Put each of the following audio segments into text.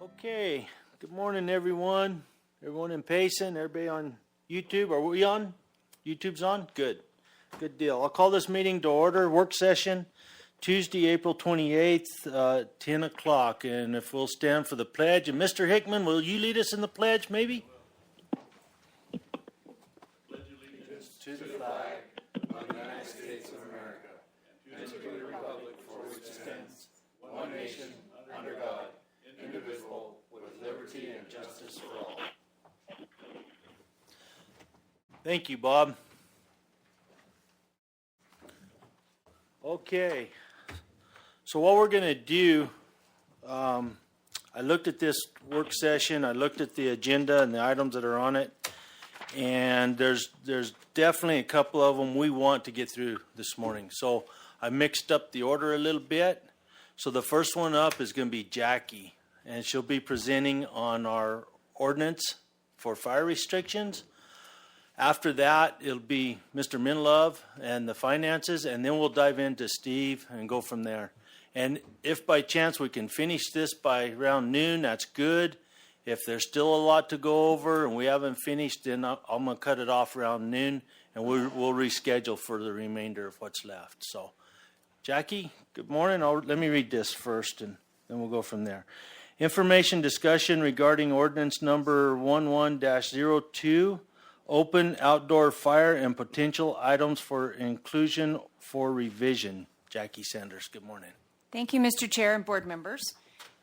Okay, good morning everyone. Everyone in Payson, everybody on YouTube. Are we on? YouTube's on? Good. Good deal. I'll call this meeting to order, work session, Tuesday, April 28th, 10 o'clock. And if we'll stand for the pledge. And Mr. Hickman, will you lead us in the pledge, maybe? Pledge allegiance to the flag of the United States of America and to the republic for which it stands, one nation, under God, indivisible, with liberty and justice for all. Thank you, Bob. Okay, so what we're going to do, I looked at this work session, I looked at the agenda and the items that are on it, and there's definitely a couple of them we want to get through this morning. So I mixed up the order a little bit. So the first one up is going to be Jackie, and she'll be presenting on our ordinance for fire restrictions. After that, it'll be Mr. Minlove and the finances, and then we'll dive into Steve and go from there. And if by chance we can finish this by around noon, that's good. If there's still a lot to go over and we haven't finished, then I'm going to cut it off around noon, and we'll reschedule for the remainder of what's left. So, Jackie, good morning. Let me read this first, and then we'll go from there. Information discussion regarding ordinance number 11-02. Open outdoor fire and potential items for inclusion for revision. Jackie Sanders, good morning. Thank you, Mr. Chair and board members.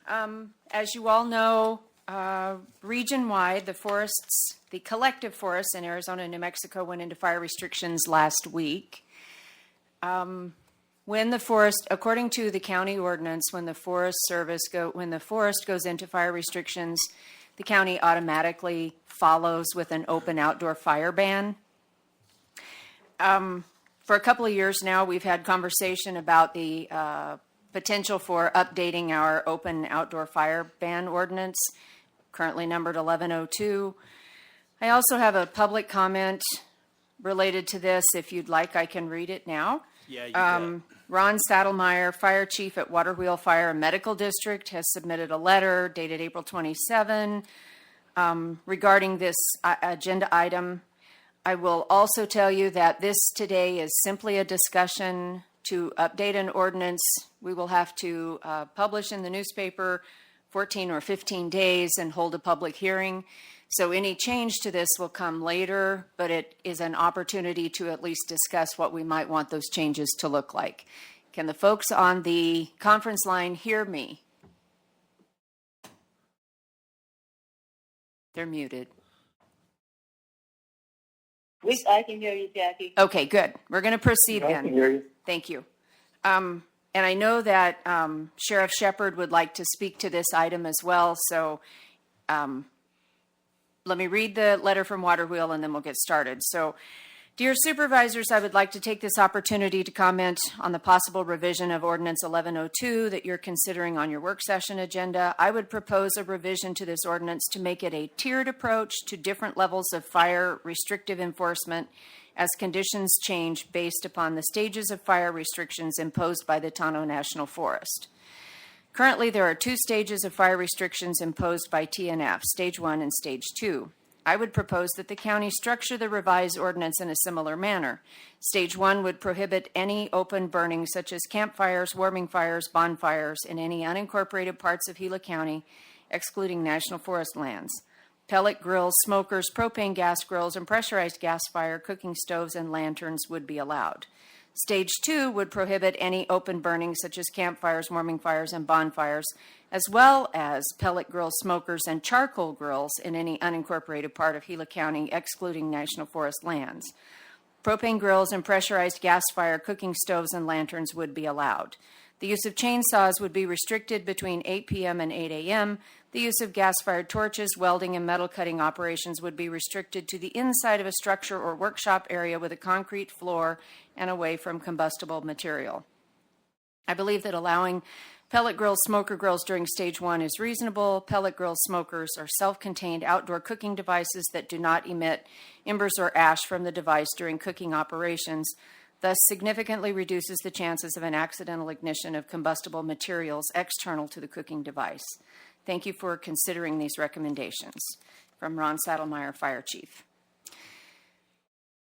As you all know, region-wide, the collective forests in Arizona and New Mexico went into fire restrictions last week. When the forest, according to the county ordinance, when the forest goes into fire restrictions, the county automatically follows with an open outdoor fire ban. For a couple of years now, we've had conversation about the potential for updating our open outdoor fire ban ordinance, currently numbered 1102. I also have a public comment related to this. If you'd like, I can read it now. Yeah, you bet. Ron Saddlemeyer, Fire Chief at Waterwheel Fire Medical District, has submitted a letter dated April 27 regarding this agenda item. I will also tell you that this today is simply a discussion to update an ordinance. We will have to publish in the newspaper 14 or 15 days and hold a public hearing. So any change to this will come later, but it is an opportunity to at least discuss what we might want those changes to look like. Can the folks on the conference line hear me? They're muted. I can hear you, Jackie. Okay, good. We're going to proceed then. I can hear you. Thank you. And I know that Sheriff Shepard would like to speak to this item as well, so let me read the letter from Waterwheel and then we'll get started. So, dear Supervisors, I would like to take this opportunity to comment on the possible revision of Ordinance 1102 that you're considering on your work session agenda. I would propose a revision to this ordinance to make it a tiered approach to different levels of fire restrictive enforcement as conditions change based upon the stages of fire restrictions imposed by the Tonto National Forest. Currently, there are two stages of fire restrictions imposed by TNF, Stage 1 and Stage 2. I would propose that the county structure the revised ordinance in a similar manner. Stage 1 would prohibit any open burning such as campfires, warming fires, bonfires in any unincorporated parts of Gila County, excluding national forest lands. Pellet grills, smokers, propane gas grills, and pressurized gas fire, cooking stoves, and lanterns would be allowed. Stage 2 would prohibit any open burning such as campfires, warming fires, and bonfires, as well as pellet grills, smokers, and charcoal grills in any unincorporated part of Gila County, excluding national forest lands. Propane grills and pressurized gas fire, cooking stoves, and lanterns would be allowed. The use of chainsaws would be restricted between 8 p.m. and 8 a.m. The use of gas-fired torches, welding, and metal cutting operations would be restricted to the inside of a structure or workshop area with a concrete floor and away from combustible material. I believe that allowing pellet grills, smoker grills during Stage 1 is reasonable. Pellet grills, smokers are self-contained outdoor cooking devices that do not emit embers or ash from the device during cooking operations, thus significantly reduces the chances of an accidental ignition of combustible materials external to the cooking device. Thank you for considering these recommendations. From Ron Saddlemeyer, Fire Chief.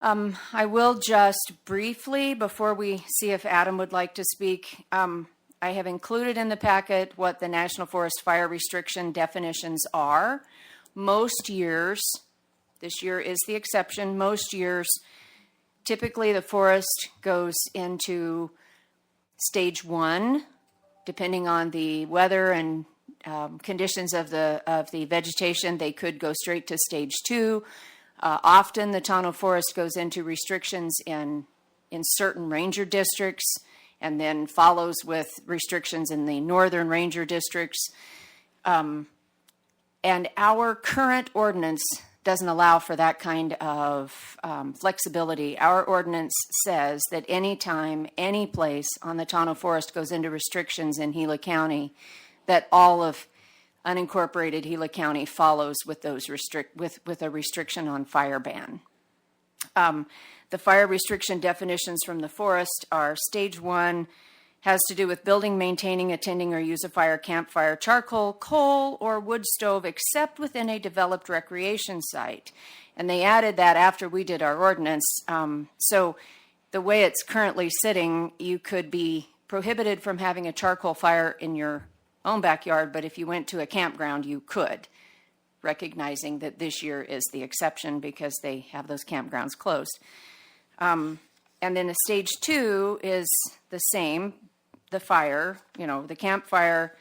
I will just briefly, before we see if Adam would like to speak, I have included in the packet what the National Forest fire restriction definitions are. Most years, this year is the exception, most years, typically the forest goes into stage 1, depending on the weather and conditions of the vegetation. They could go straight to stage 2. Often the tonneau forest goes into restrictions in certain ranger districts and then follows with restrictions in the northern ranger districts. And our current ordinance doesn't allow for that kind of flexibility. Our ordinance says that anytime, any place on the tonneau forest goes into restrictions in Gila County, that all of unincorporated Gila County follows with those with a restriction on fire ban. The fire restriction definitions from the forest are stage 1 has to do with building, maintaining, attending, or use a fire, campfire, charcoal, coal, or wood stove, except within a developed recreation site. And they added that after we did our ordinance. So the way it's currently sitting, you could be prohibited from having a charcoal fire in your own backyard, but if you went to a campground, you could, recognizing that this year is the exception because they have those campgrounds closed. And then the stage 2 is the same, the fire, the campfire,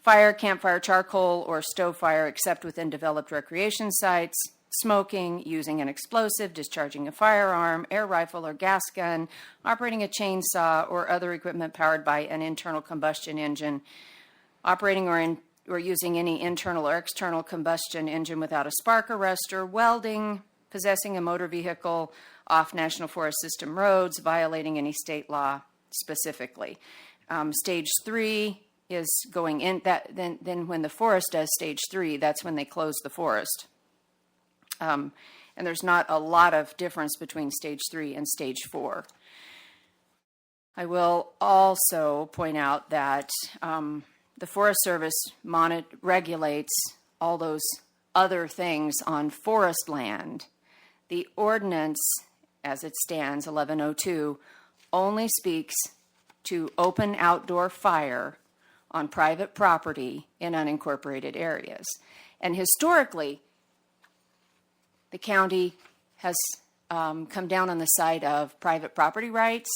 campfire, charcoal, or stove fire, except within developed recreation sites, smoking, using an explosive, discharging a firearm, air rifle or gas gun, operating a chainsaw or other equipment powered by an internal combustion engine, operating or using any internal or external combustion engine without a spark arrestor, welding, possessing a motor vehicle off National Forest System roads, violating any state law specifically. Stage 3 is going in, then when the forest does stage 3, that's when they close the forest. And there's not a lot of difference between stage 3 and stage 4. I will also point out that the Forest Service regulates all those other things on forest land. The ordinance, as it stands, 1102, only speaks to open outdoor fire on private property in unincorporated areas. And historically, the county has come down on the side of private property rights,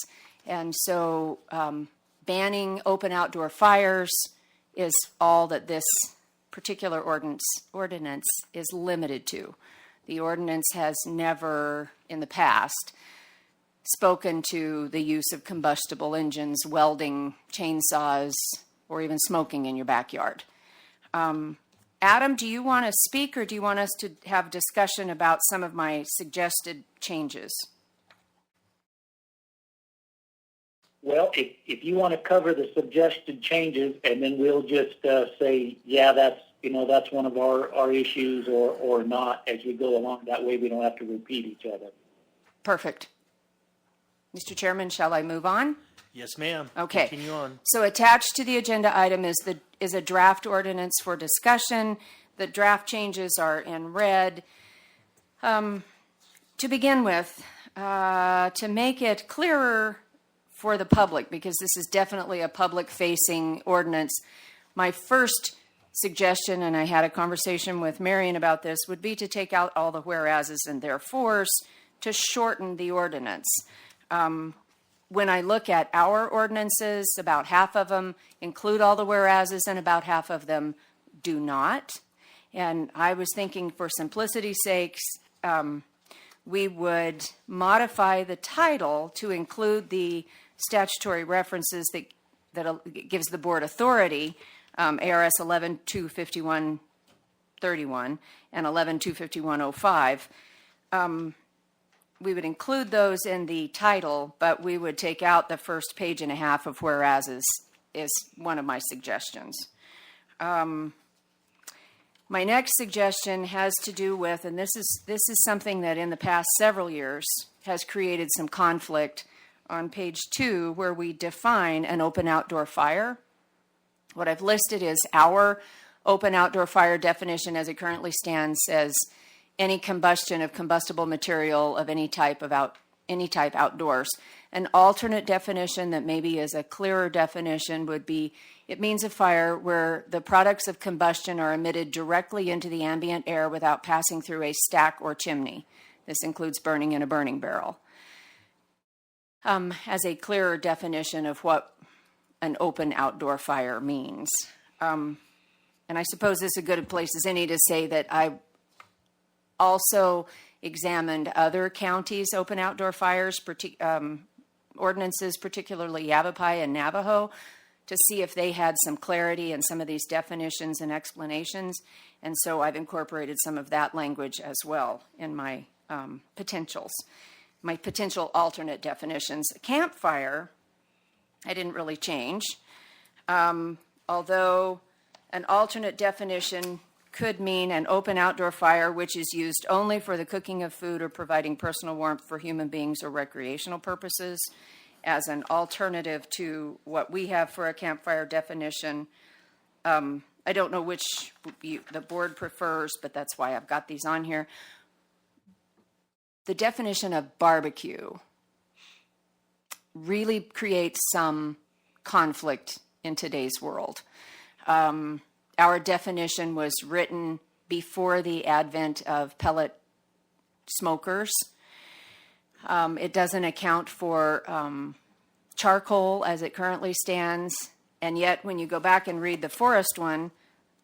and so banning open outdoor fires is all that this particular ordinance is limited to. The ordinance has never, in the past, spoken to the use of combustible engines, welding, chainsaws, or even smoking in your backyard. Adam, do you want to speak, or do you want us to have discussion about some of my suggested changes? Well, if you want to cover the suggested changes, and then we'll just say, yeah, that's one of our issues, or not, as we go along. That way we don't have to repeat each other. Perfect. Mr. Chairman, shall I move on? Yes, ma'am. Okay. Continue on. So attached to the agenda item is a draft ordinance for discussion. The draft changes are in red. To begin with, to make it clearer for the public, because this is definitely a public-facing ordinance, my first suggestion, and I had a conversation with Marion about this, would be to take out all the whereases and therefores to shorten the ordinance. When I look at our ordinances, about half of them include all the whereases and about half of them do not. And I was thinking, for simplicity's sakes, we would modify the title to include the statutory references that gives the board authority, ARS 11-251-31 and 11-251-05. We would include those in the title, but we would take out the first page and a half of whereases is one of my suggestions. My next suggestion has to do with, and this is something that in the past several years has created some conflict, on page 2, where we define an open outdoor fire. What I've listed is our open outdoor fire definition as it currently stands says any combustion of combustible material of any type outdoors. An alternate definition that maybe is a clearer definition would be, it means a fire where the products of combustion are emitted directly into the ambient air without passing through a stack or chimney. This includes burning in a burning barrel. As a clearer definition of what an open outdoor fire means. And I suppose this is a good place as any to say that I also examined other counties' open outdoor fires, ordinances, particularly Yavapai and Navajo, to see if they had some clarity in some of these definitions and explanations. And so I've incorporated some of that language as well in my potential alternate definitions. Campfire, I didn't really change, although an alternate definition could mean an open outdoor fire which is used only for the cooking of food or providing personal warmth for human beings or recreational purposes, as an alternative to what we have for a campfire definition. I don't know which the board prefers, but that's why I've got these on here. The definition of barbecue really creates some conflict in today's world. Our definition was written before the advent of pellet smokers. It doesn't account for charcoal as it currently stands. And yet, when you go back and read the forest one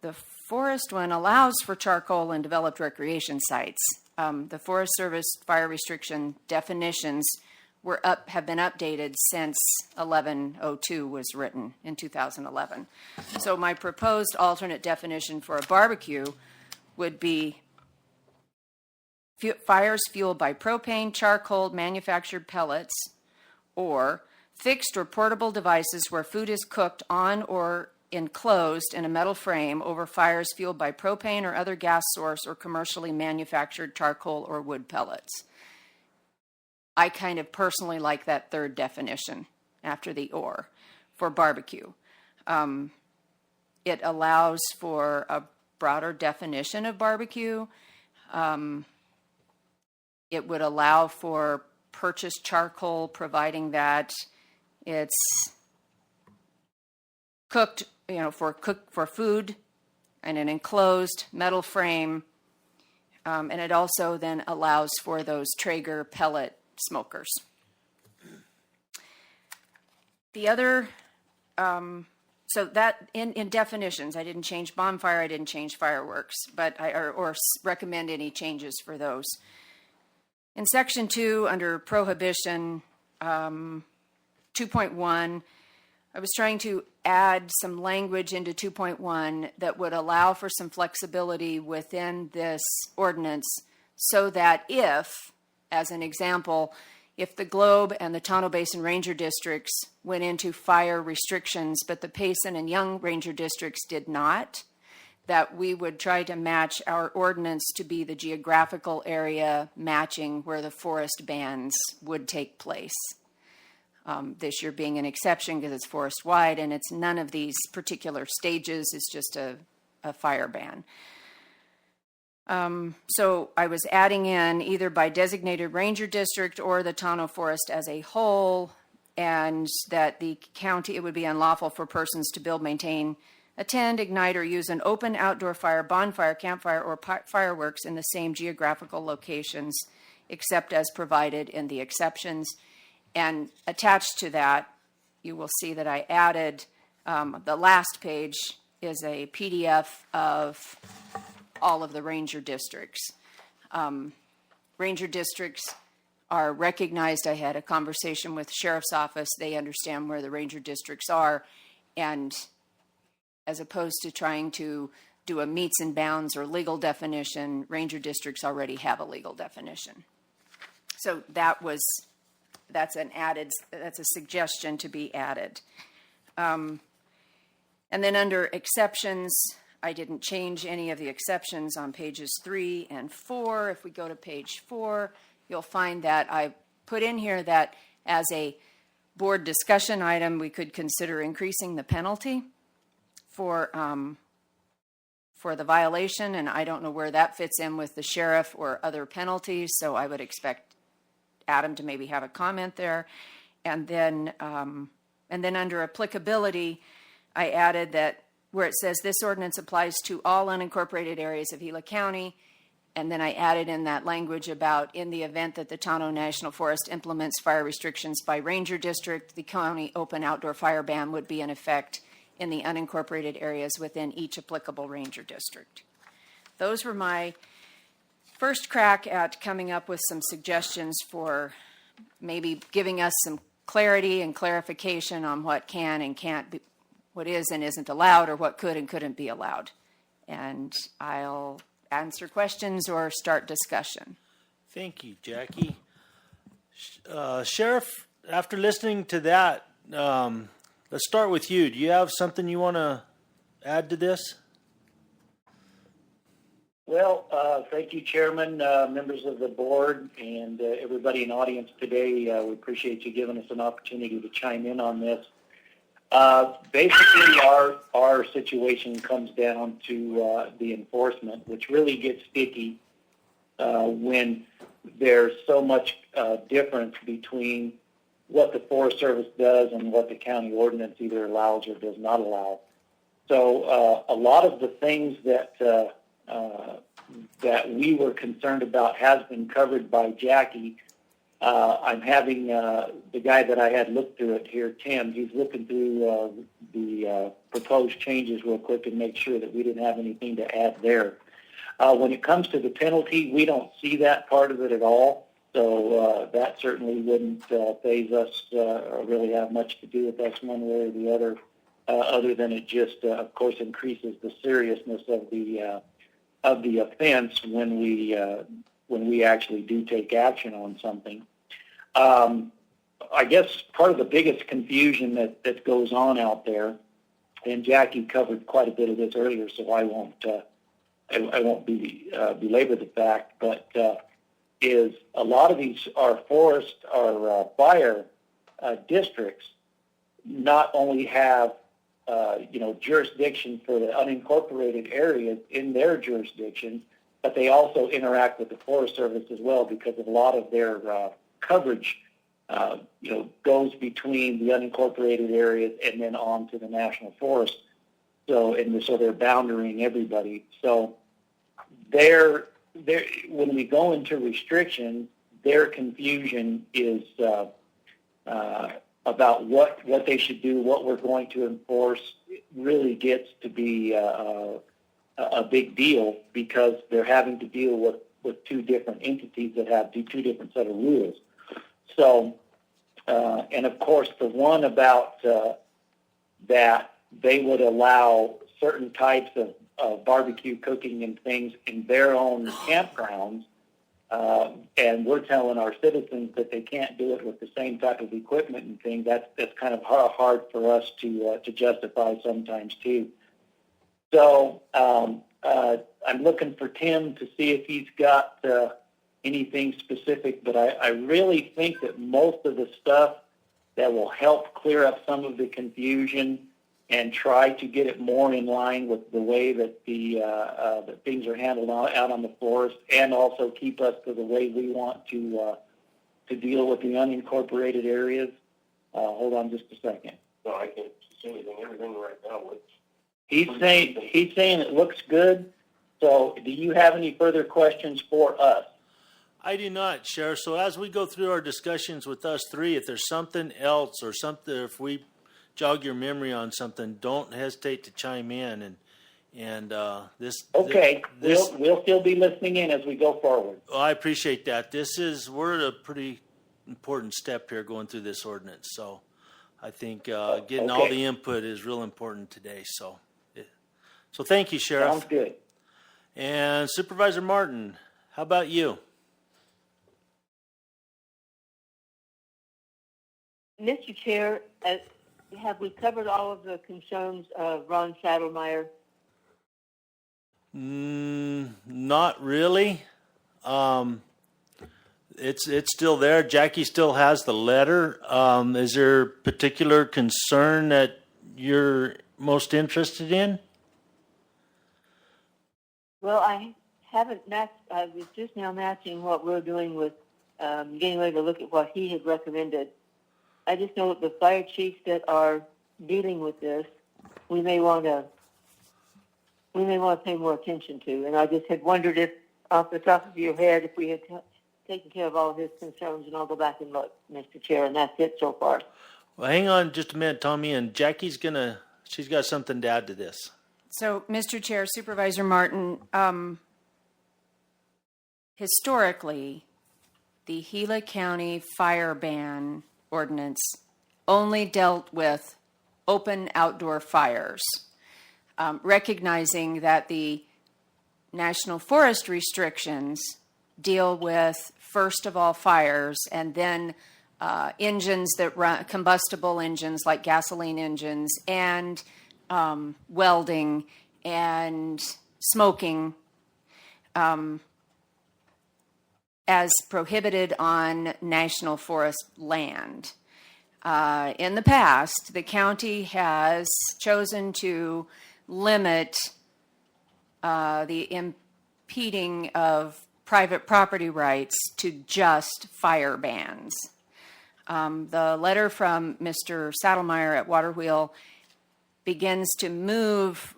allows for charcoal in developed recreation sites. The Forest Service fire restriction definitions have been updated since 1102 was written in 2011. So my proposed alternate definition for a barbecue would be fires fueled by propane, charcoal, manufactured pellets, or fixed or portable devices where food is cooked on or enclosed in a metal frame over fires fueled by propane or other gas source or commercially manufactured charcoal or wood pellets. I kind of personally like that third definition after the or for barbecue. It allows for a broader definition of barbecue. It would allow for purchased charcoal, providing that it's cooked, for food in an enclosed metal frame. And it also then allows for those Traeger pellet smokers. The other, so that in definitions, I didn't change bonfire, I didn't change fireworks, but or recommend any changes for those. In section 2, under prohibition, 2.1, I was trying to add some language into 2.1 that would allow for some flexibility within this ordinance so that if, as an example, if the Globe and the Tonto Basin Ranger Districts went into fire restrictions, but the Payson and Young Ranger Districts did not, that we would try to match our ordinance to be the geographical area matching where the forest bans would take place. This year being an exception because it's forest-wide and it's none of these particular stages, it's just a fire ban. So I was adding in either by designated ranger district or the Tonto Forest as a whole, and that the county, it would be unlawful for persons to build, maintain, attend, ignite, or use an open outdoor fire, bonfire, campfire, or fireworks in the same geographical locations except as provided in the exceptions. And attached to that, you will see that I added, the last page is a PDF of all of the ranger districts. Ranger districts are recognized. I had a conversation with the sheriff's office. They understand where the ranger districts are. And as opposed to trying to do a meets and bounds or legal definition, ranger districts already have a legal definition. So that's a suggestion to be added. And then under exceptions, I didn't change any of the exceptions on pages 3 and 4. If we go to page 4, you'll find that I put in here that as a board discussion item, we could consider increasing the penalty for for the violation, and I don't know where that fits in with the sheriff or other penalties, so I would expect Adam to maybe have a comment there. And then under applicability, I added that where it says this ordinance applies to all unincorporated areas of Gila County, and then I added in that language about in the event that the Tonto National Forest implements fire restrictions by ranger district, the county open outdoor fire ban would be in effect in the unincorporated areas within each applicable ranger district. Those were my first crack at coming up with some suggestions for maybe giving us some clarity and clarification on what can and can't be, what is and isn't allowed, or what could and couldn't be allowed. And I'll answer questions or start discussion. Thank you, Jackie. Sheriff, after listening to that, let's start with you. Do you have something you want to add to this? Well, thank you, Chairman, members of the board, and everybody in the audience today. We appreciate you giving us an opportunity to chime in on this. Basically, our situation comes down to the enforcement, which really gets sticky when there's so much difference between what the Forest Service does and what the county ordinance either allows or does not allow. So a lot of the things that that we were concerned about has been covered by Jackie. I'm having the guy that I had look through it here, Tim, he's looking through the proposed changes real quick and make sure that we didn't have anything to add there. When it comes to the penalty, we don't see that part of it at all. So that certainly wouldn't faze us or really have much to do with us one way or the other than it just, of course, increases the seriousness of the offense when we actually do take action on something. I guess part of the biggest confusion that goes on out there, and Jackie covered quite a bit of this earlier, so I won't belabor the fact, but is a lot of these are fire districts not only have jurisdiction for the unincorporated areas in their jurisdiction, but they also interact with the Forest Service as well because of a lot of their coverage, goes between the unincorporated areas and then on to the national forest. So they're boundarying everybody. So when we go into restrictions, their confusion is about what they should do, what we're going to enforce. It really gets to be a big deal because they're having to deal with two different entities that have two different set of rules. So, and of course, the one about that they would allow certain types of barbecue cooking and things in their own campgrounds, and we're telling our citizens that they can't do it with the same type of equipment and things. That's kind of hard for us to justify sometimes too. So I'm looking for Tim to see if he's got anything specific, but I really think that most of the stuff that will help clear up some of the confusion and try to get it more in line with the way that that things are handled out on the forest, and also keep us to the way we want to deal with the unincorporated areas. Hold on just a second. No, I can't see everything right now. He's saying it looks good. So do you have any further questions for us? I do not, Sheriff. So as we go through our discussions with us three, if there's something else or something, if we jog your memory on something, don't hesitate to chime in. And this. Okay, this, we'll still be listening in as we go forward. Well, I appreciate that. We're at a pretty important step here going through this ordinance. So I think getting all the input is real important today. So thank you, Sheriff. Sounds good. And Supervisor Martin, how about you? Mr. Chair, have we covered all of the concerns of Ron Saddlemeyer? Not really. It's still there. Jackie still has the letter. Is there a particular concern that you're most interested in? Well, I haven't matched, I was just now matching what we're doing with getting ready to look at what he had recommended. I just know that the fire chiefs that are dealing with this, we may want to pay more attention to. And I just had wondered if, off the top of your head, if we had taken care of all of his concerns, and I'll go back and look, Mr. Chair, and that's it so far. Well, hang on just a minute, Tommy, and Jackie's she's got something to add to this. So, Mr. Chair, Supervisor Martin, historically, the Gila County fire ban ordinance only dealt with open outdoor fires, recognizing that the National Forest restrictions deal with, first of all, fires, and then engines that run, combustible engines like gasoline engines, and welding and smoking as prohibited on National Forest land. In the past, the county has chosen to limit the impeding of private property rights to just fire bans. The letter from Mr. Saddlemeyer at Waterwheel begins to move,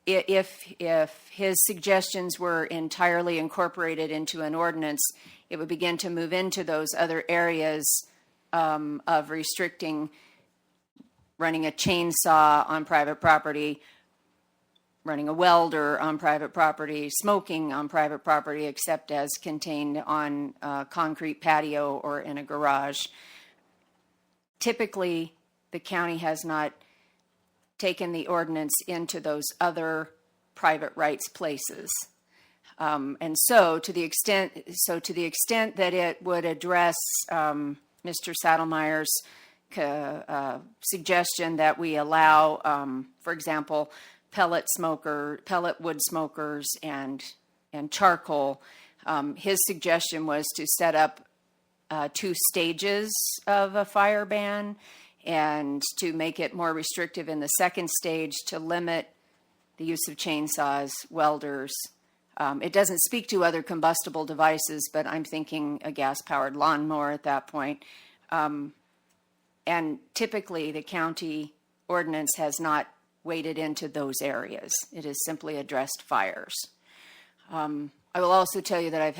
if his suggestions were entirely incorporated into an ordinance, it would begin to move into those other areas of restricting running a chainsaw on private property, running a welder on private property, smoking on private property, except as contained on a concrete patio or in a garage. Typically, the county has not taken the ordinance into those other private rights places. And so to the extent that it would address Mr. Saddlemeyer's suggestion that we allow, for example, pellet wood smokers and charcoal, his suggestion was to set up 2 stages of a fire ban, and to make it more restrictive in the second stage to limit the use of chainsaws, welders. It doesn't speak to other combustible devices, but I'm thinking a gas-powered lawnmower at that point. And typically, the county ordinance has not waded into those areas. It has simply addressed fires. I will also tell you that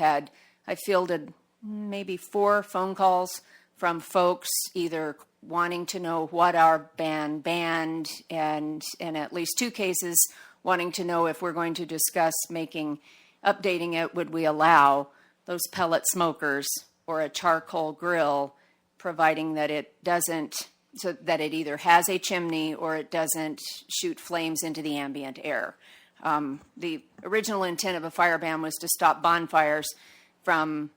I've fielded maybe 4 phone calls from folks either wanting to know what our ban banned, and in at least 2 cases wanting to know if we're going to discuss updating it, would we allow those pellet smokers or a charcoal grill, providing that it doesn't, so that it either has a chimney or it doesn't shoot flames into the ambient air. The original intent of a fire ban was to stop bonfires from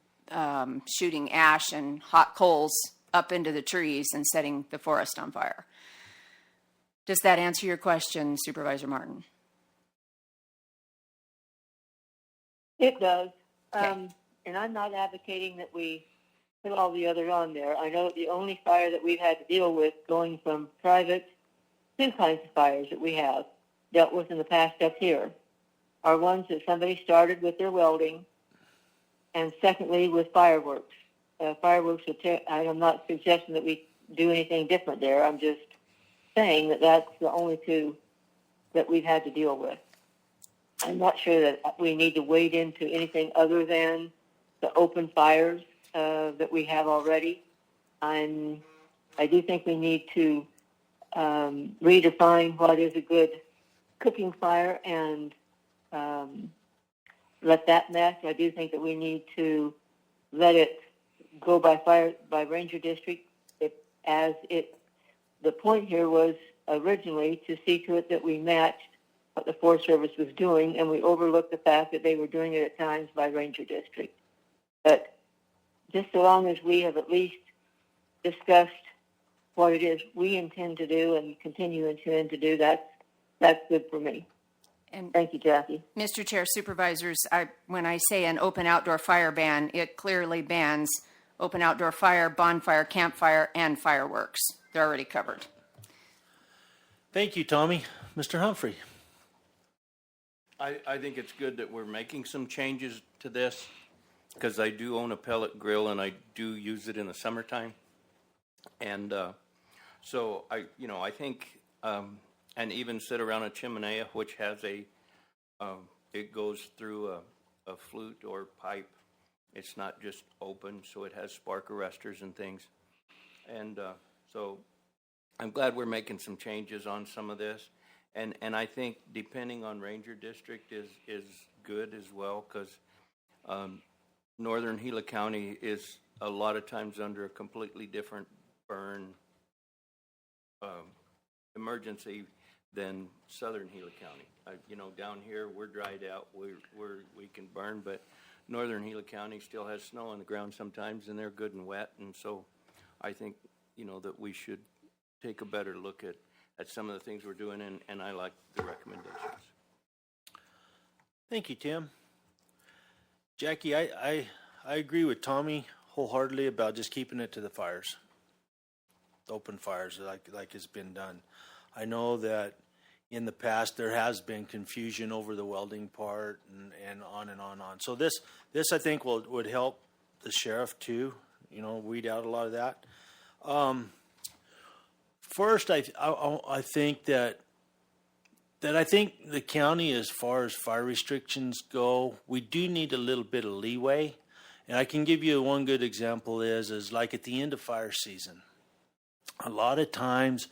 shooting ash and hot coals up into the trees and setting the forest on fire. Does that answer your question, Supervisor Martin? It does. Okay. And I'm not advocating that we put all the others on there. I know the only fire that we've had to deal with going from private, 2 kinds of fires that we have dealt with in the past up here are ones that somebody started with their welding, and secondly with fireworks. Fireworks, I'm not suggesting that we do anything different there. I'm just saying that that's the only 2 that we've had to deal with. I'm not sure that we need to wade into anything other than the open fires that we have already. I do think we need to redefine what is a good cooking fire and let that mess. I do think that we need to let it go by ranger district. The point here was originally to see to it that we matched what the Forest Service was doing, and we overlooked the fact that they were doing it at times by ranger district. But just so long as we have at least discussed what it is we intend to do and continue intend to do, that's good for me. And Thank you, Jackie. Mr. Chair, Supervisors, when I say an open outdoor fire ban, it clearly bans open outdoor fire, bonfire, campfire, and fireworks. They're already covered. Thank you, Tommy. Mr. Humphrey. I think it's good that we're making some changes to this, because I do own a pellet grill and I do use it in the summertime. And so I think, and even sit around a chimenea, which has it goes through a flute or pipe. It's not just open, so it has spark arresters and things. And so I'm glad we're making some changes on some of this. And I think depending on Ranger District is good as well, because northern Gila County is a lot of times under a completely different burn emergency than southern Gila County. Down here we're dried out, we can burn, but northern Gila County still has snow on the ground sometimes, and they're good and wet. And so I think that we should take a better look at some of the things we're doing, and I like the recommendations. Thank you, Tim. Jackie, I agree with Tommy wholeheartedly about just keeping it to the fires, the open fires, like it's been done. I know that in the past there has been confusion over the welding part and on and on and on. So this I think would help the sheriff too, weed out a lot of that. First, I think that I think the county, as far as fire restrictions go, we do need a little bit of leeway. And I can give you one good example is like at the end of fire season. A lot of times,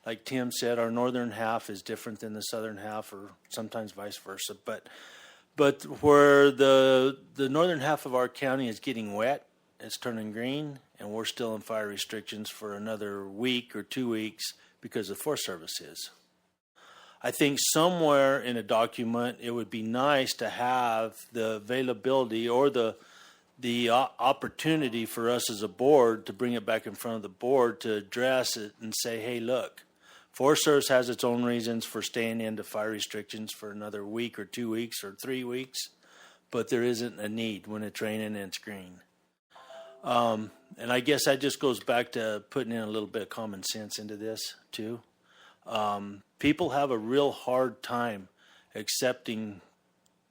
like Tim said, our northern half is different than the southern half, or sometimes vice versa. But where the northern half of our county is getting wet, it's turning green, and we're still in fire restrictions for another week or 2 weeks because the Forest Service is. I think somewhere in a document it would be nice to have the availability or the opportunity for us as a board to bring it back in front of the board to address it and say, hey, look, Forest Service has its own reasons for staying into fire restrictions for another week or 2 weeks or 3 weeks, but there isn't a need when it's raining and it's green. And I guess that just goes back to putting in a little bit of common sense into this too. People have a real hard time accepting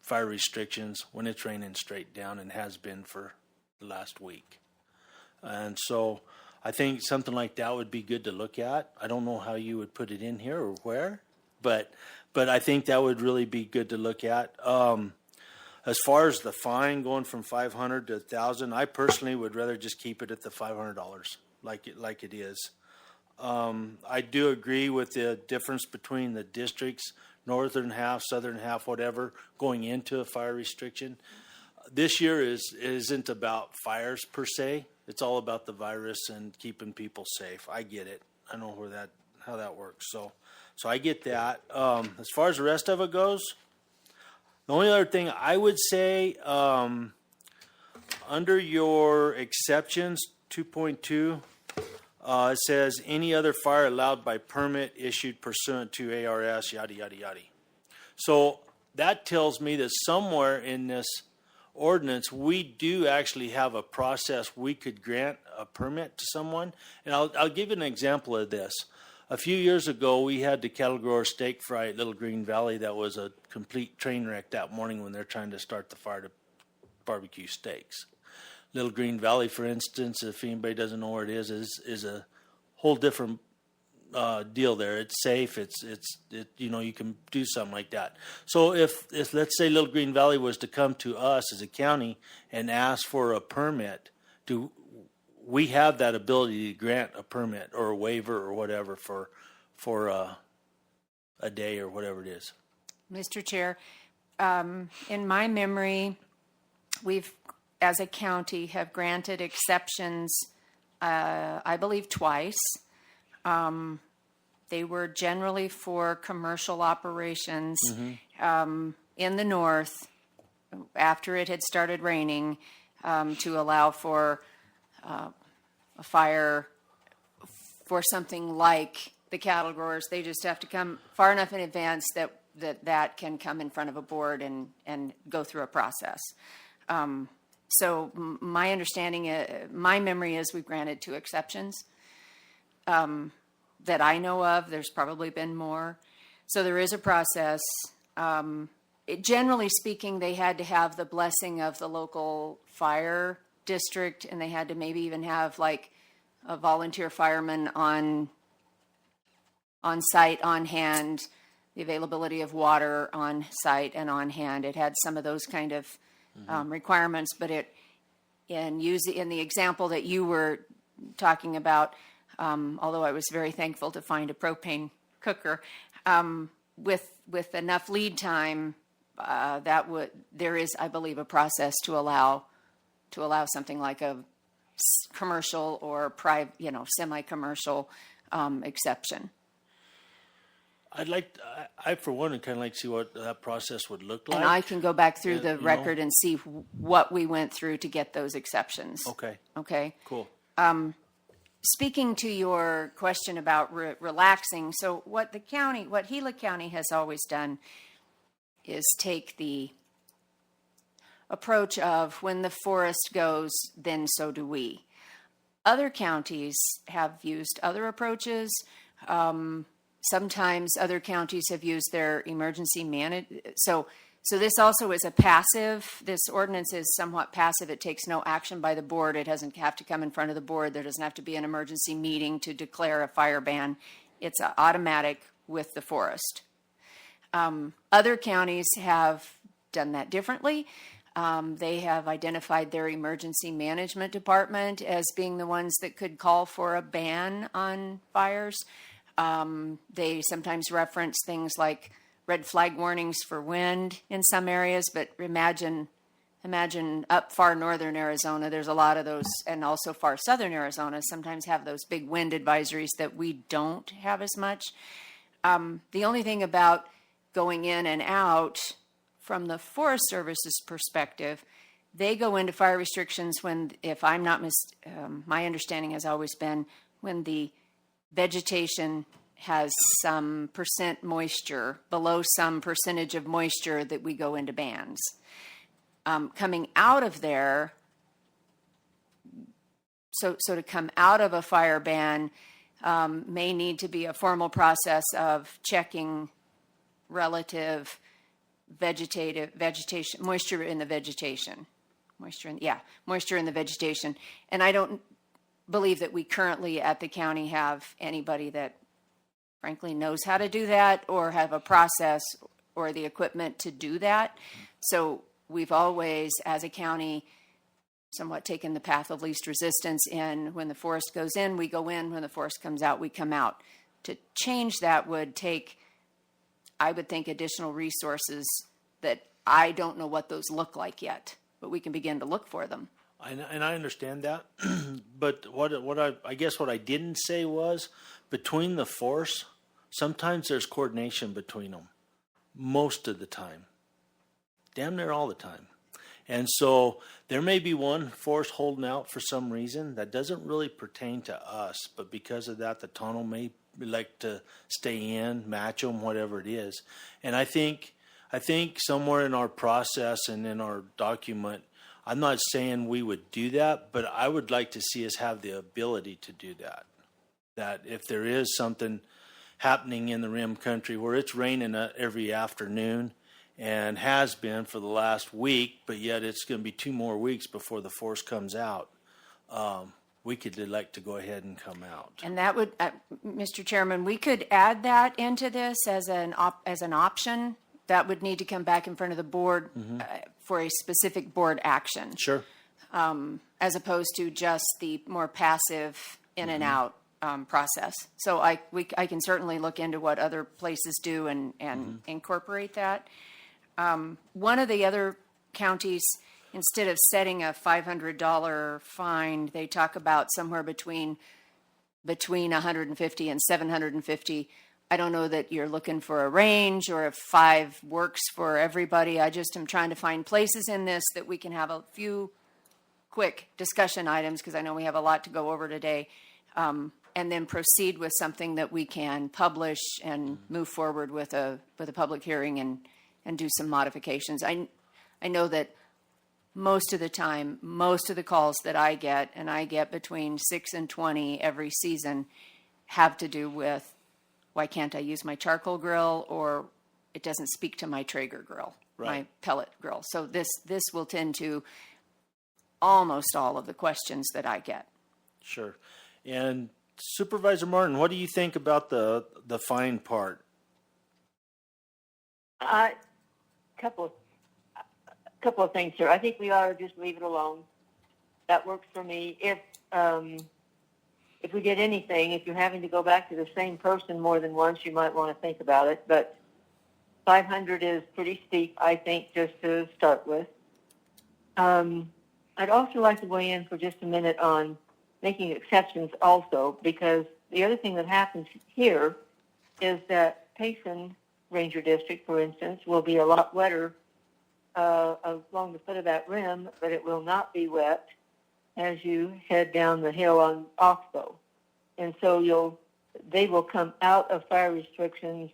fire restrictions when it's raining straight down, and has been for the last week. And so I think something like that would be good to look at. I don't know how you would put it in here or where, but I think that would really be good to look at. As far as the fine going from $500 to $1,000, I personally would rather just keep it at the $500 like it is. I do agree with the difference between the districts, northern half, southern half, whatever, going into a fire restriction. This year isn't about fires per se. It's all about the virus and keeping people safe. I get it. I know how that works. So I get that. As far as the rest of it goes, the only other thing I would say, under your exceptions, 2.2, it says any other fire allowed by permit issued pursuant to ARS, yada, yada, yada. So that tells me that somewhere in this ordinance, we do actually have a process we could grant a permit to someone. And I'll give you an example of this. A few years ago, we had the cattle grower steak fry at Little Green Valley that was a complete train wreck that morning when they're trying to start the fire to barbecue steaks. Little Green Valley, for instance, if anybody doesn't know where it is a whole different deal there. It's safe. It you can do something like that. So if let's say Little Green Valley was to come to us as a county and ask for a permit, we have that ability to grant a permit or a waiver or whatever for a day or whatever it is. Mr. Chair, in my memory, we've, as a county, have granted exceptions, I believe twice. They were generally for commercial operations in the north after it had started raining, to allow for a fire for something like the cattle growers. They just have to come far enough in advance that can come in front of a board and go through a process. So my understanding, my memory is we've granted 2 exceptions that I know of. There's probably been more. So there is a process. generally speaking, they had to have the blessing of the local fire district, and they had to maybe even have like a volunteer fireman on site, on hand, the availability of water on site and on hand. It had some of those kind of requirements, but in the example that you were talking about, although I was very thankful to find a propane cooker, with enough lead time, there is, I believe, a process to allow something like a commercial or private, semi-commercial exception. I for one would kind of like to see what that process would look like. And I can go back through the record and see what we went through to get those exceptions. Okay. Okay. Cool. Speaking to your question about relaxing, so what Gila County has always done is take the approach of when the forest goes, then so do we. Other counties have used other approaches. Sometimes other counties have used their emergency management. So this also is a passive. This ordinance is somewhat passive. It takes no action by the board. It doesn't have to come in front of the board. There doesn't have to be an emergency meeting to declare a fire ban. It's automatic with the forest. Other counties have done that differently. They have identified their emergency management department as being the ones that could call for a ban on fires. They sometimes reference things like red flag warnings for wind in some areas, but imagine up far northern Arizona, there's a lot of those, and also far southern Arizona sometimes have those big wind advisories that we don't have as much. The only thing about going in and out from the Forest Service's perspective, they go into fire restrictions when, if I'm not my understanding has always been when the vegetation has some percent moisture, below some percentage of moisture, that we go into bans. Coming out of there, so to come out of a fire ban may need to be a formal process of checking relative vegetation, moisture in the vegetation. Moisture in the vegetation. And I don't believe that we currently at the county have anybody that frankly knows how to do that or have a process or the equipment to do that. So we've always, as a county, somewhat taken the path of least resistance in when the forest goes in, we go in, when the forest comes out, we come out. To change that would take, I would think, additional resources that I don't know what those look like yet, but we can begin to look for them. And I understand that, but what I guess what I didn't say was between the force, sometimes there's coordination between them. Most of the time, damn near all the time. And so there may be one force holding out for some reason that doesn't really pertain to us, but because of that, the tunnel may like to stay in, match them, whatever it is. And I think somewhere in our process and in our document, I'm not saying we would do that, but I would like to see us have the ability to do that. That if there is something happening in the rim country where it's raining every afternoon and has been for the last week, but yet it's going to be 2 more weeks before the force comes out, we could elect to go ahead and come out. And that would, Mr. Chairman, we could add that into this as an option. That would need to come back in front of the board for a specific board action. Sure. As opposed to just the more passive in and out process. So I can certainly look into what other places do and incorporate that. One of the other counties, instead of setting a $500 fine, they talk about somewhere between 150 and 750. I don't know that you're looking for a range or if 5 works for everybody. I just am trying to find places in this that we can have a few quick discussion items, because I know we have a lot to go over today, and then proceed with something that we can publish and move forward with a public hearing and do some modifications. I know that most of the time, most of the calls that I get, and I get between 6 and 20 every season, have to do with, why can't I use my charcoal grill, or it doesn't speak to my Traeger grill, my Right. pellet grill. So this will tend to almost all of the questions that I get. Sure. And Supervisor Martin, what do you think about the fine part? Couple of things here. I think we ought to just leave it alone. That works for me. If we get anything, if you're having to go back to the same person more than once, you might want to think about it. But 500 is pretty steep, I think, just to start with. I'd also like to weigh in for just a minute on making exceptions also, because the other thing that happens here is that Payson Ranger District, for instance, will be a lot wetter along the foot of that rim, but it will not be wet as you head down the hill on Oxbow. And so they will come out of fire restrictions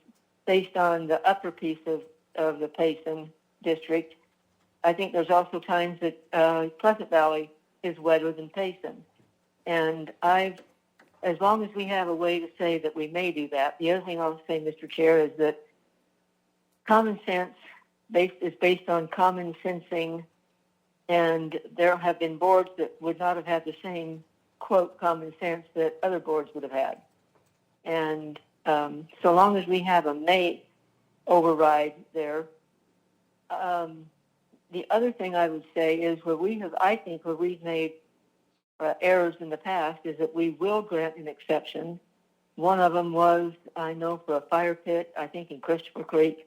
based on the upper piece of the Payson District. I think there's also times that Pleasant Valley is wetter than Payson. And as long as we have a way to say that we may do that, the other thing I'll say, Mr. Chair, is that common sense is based on common sensing, and there have been boards that would not have had the same, quote, common sense that other boards would have had. And so long as we have a may override there, the other thing I would say is where we've made errors in the past is that we will grant an exception. One of them was, I know, for a fire pit, I think in Christopher Creek,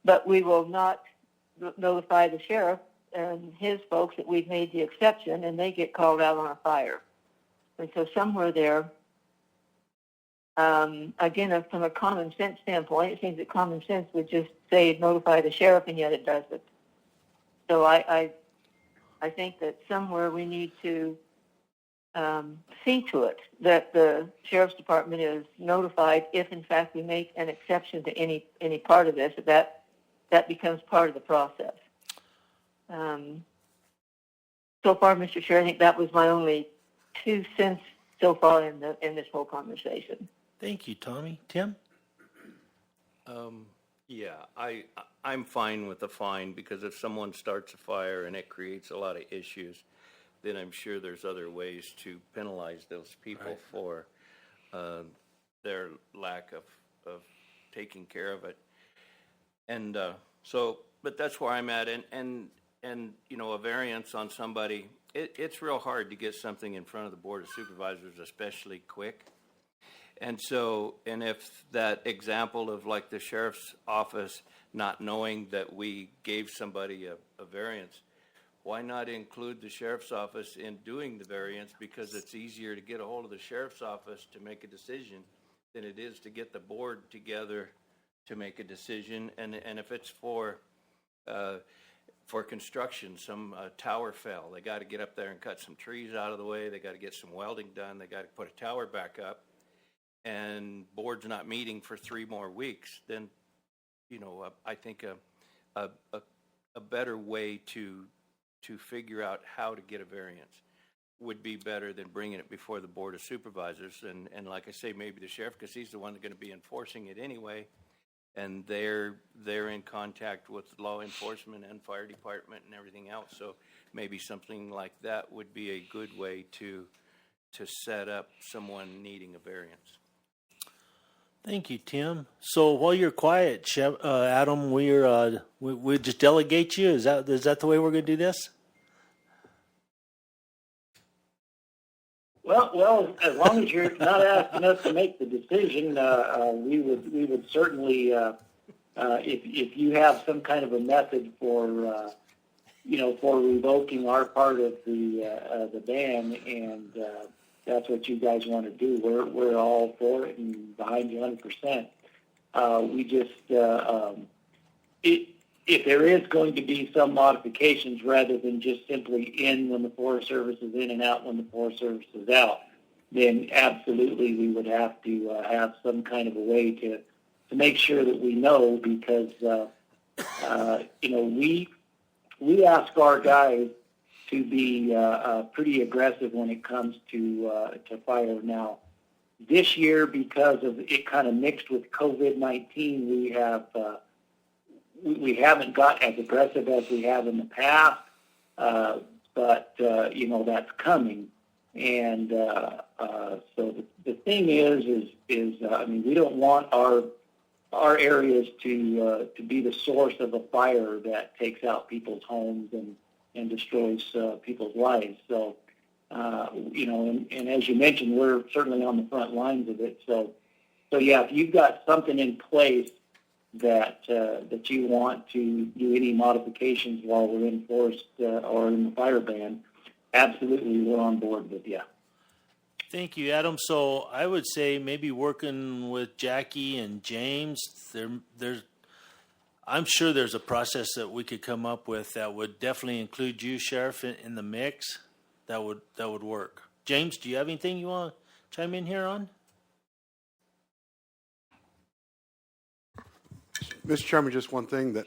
but we will not notify the sheriff and his folks that we've made the exception, and they get called out on a fire. And so somewhere there, again, from a common sense standpoint, it seems that common sense would just say notify the sheriff, and yet it doesn't. So I think that somewhere we need to see to it that the sheriff's department is notified if, in fact, we make an exception to any part of this, that becomes part of the process. So far, Mr. Chair, I think that was my only 2 cents so far in this whole conversation. Thank you, Tommy. Tim? Yeah, I'm fine with the fine, because if someone starts a fire and it creates a lot of issues, then I'm sure there's other ways to penalize those people Right. for their lack of taking care of it. And but that's where I'm at. And a variance on somebody, it's real hard to get something in front of the Board of Supervisors, especially quick. And if that example of like the sheriff's office not knowing that we gave somebody a variance, why not include the sheriff's office in doing the variance? Because it's easier to get a hold of the sheriff's office to make a decision than it is to get the board together to make a decision. And if it's for construction, some tower fell, they got to get up there and cut some trees out of the way. They got to get some welding done. They got to put a tower back up. And board's not meeting for 3 more weeks, then, I think a better way to figure out how to get a variance would be better than bringing it before the Board of Supervisors. And like I say, maybe the sheriff, because he's the one that's going to be enforcing it anyway, and they're in contact with law enforcement and fire department and everything else. So maybe something like that would be a good way to set up someone needing a variance. Thank you, Tim. So while you're quiet, Adam, we just delegate you. Is that the way we're going to do this? Well, as long as you're not asking us to make the decision, we would certainly, if you have some kind of a method for, for revoking our part of the ban, and that's what you guys want to do, we're all for it and behind you 100%. We just, if there is going to be some modifications rather than just simply in when the Forest Service is in and out when the Forest Service is out, then absolutely we would have to have some kind of a way to make sure that we know, because we ask our guys to be pretty aggressive when it comes to fire. Now, this year, because of it kind of mixed with COVID-19, we have we haven't got as aggressive as we have in the past, but that's coming. And so the thing is I mean, we don't want our areas to be the source of a fire that takes out people's homes and destroys people's lives. So, and as you mentioned, we're certainly on the front lines of it. So yeah, if you've got something in place that you want to do any modifications while we're in forest or in the fire ban, absolutely, we're on board with you. Thank you, Adam. So I would say maybe working with Jackie and James, I'm sure there's a process that we could come up with that would definitely include you, Sheriff, in the mix. That would work. James, do you have anything you want to chime in here on? Mr. Chairman, just one thing that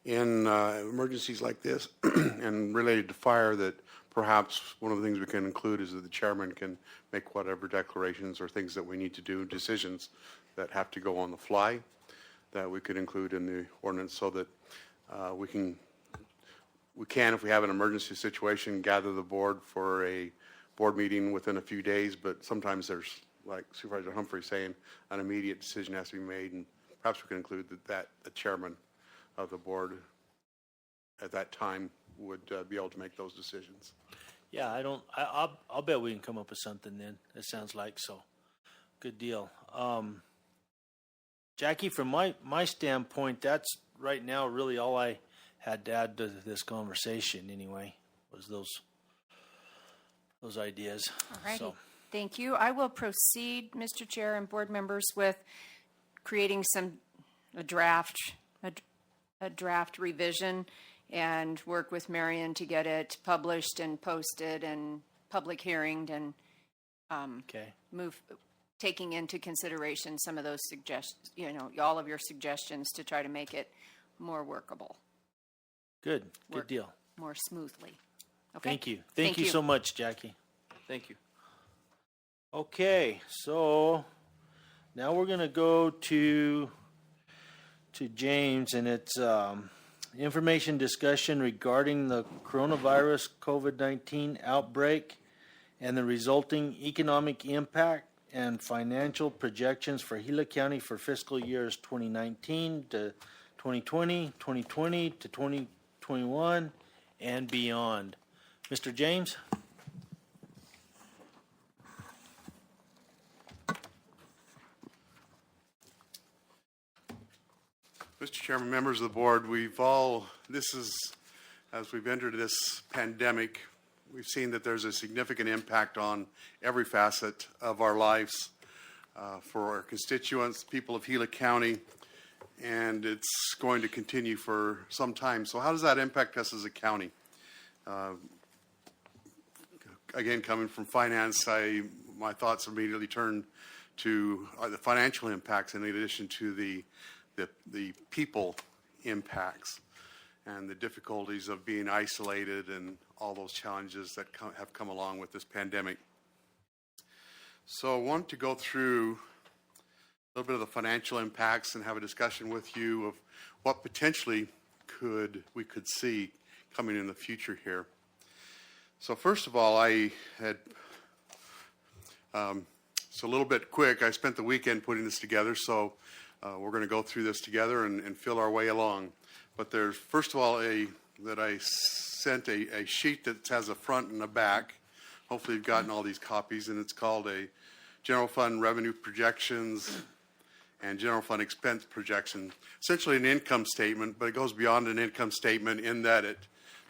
in emergencies like this and related to fire, that perhaps one of the things we can include is that the chairman can make whatever declarations or things that we need to do, decisions that have to go on the fly, that we could include in the ordinance, so that we can, if we have an emergency situation, gather the board for a board meeting within a few days. But sometimes there's, like Supervisor Humphrey saying, an immediate decision has to be made, and perhaps we can include that the chairman of the board at that time would be able to make those decisions. Yeah, I'll bet we can come up with something then. It sounds like so. Good deal. Jackie, from my standpoint, that's right now really all I had to add to this conversation anyway, was those ideas. All righty. So. Thank you. I will proceed, Mr. Chair and board members, with creating a draft revision and work with Marion to get it published and posted and public hearinged and Okay. taking into consideration some of those suggestions, all of your suggestions to try to make it more workable, Good deal. more smoothly. Okay. Thank you. Thank you so much, Jackie. Thank you. Okay, so now we're going to go to James, and it's information discussion regarding the coronavirus COVID-19 outbreak and the resulting economic impact and financial projections for Gila County for fiscal years 2019 to 2020, 2020 to 2021, and beyond. Mr. James? Mr. Chairman, members of the board, as we've entered this pandemic, we've seen that there's a significant impact on every facet of our lives for our constituents, people of Gila County, and it's going to continue for some time. So how does that impact us as a county? Again, coming from finance, my thoughts immediately turn to the financial impacts in addition to the people impacts and the difficulties of being isolated and all those challenges that have come along with this pandemic. So I want to go through a little bit of the financial impacts and have a discussion with you of what potentially we could see coming in the future here. So first of all, it's a little bit quick. I spent the weekend putting this together, so we're going to go through this together and feel our way along. But there's, first of all, that I sent a sheet that has a front and a back. Hopefully you've gotten all these copies, and it's called a General Fund Revenue Projections and General Fund Expense Projection. Essentially an income statement, but it goes beyond an income statement in that it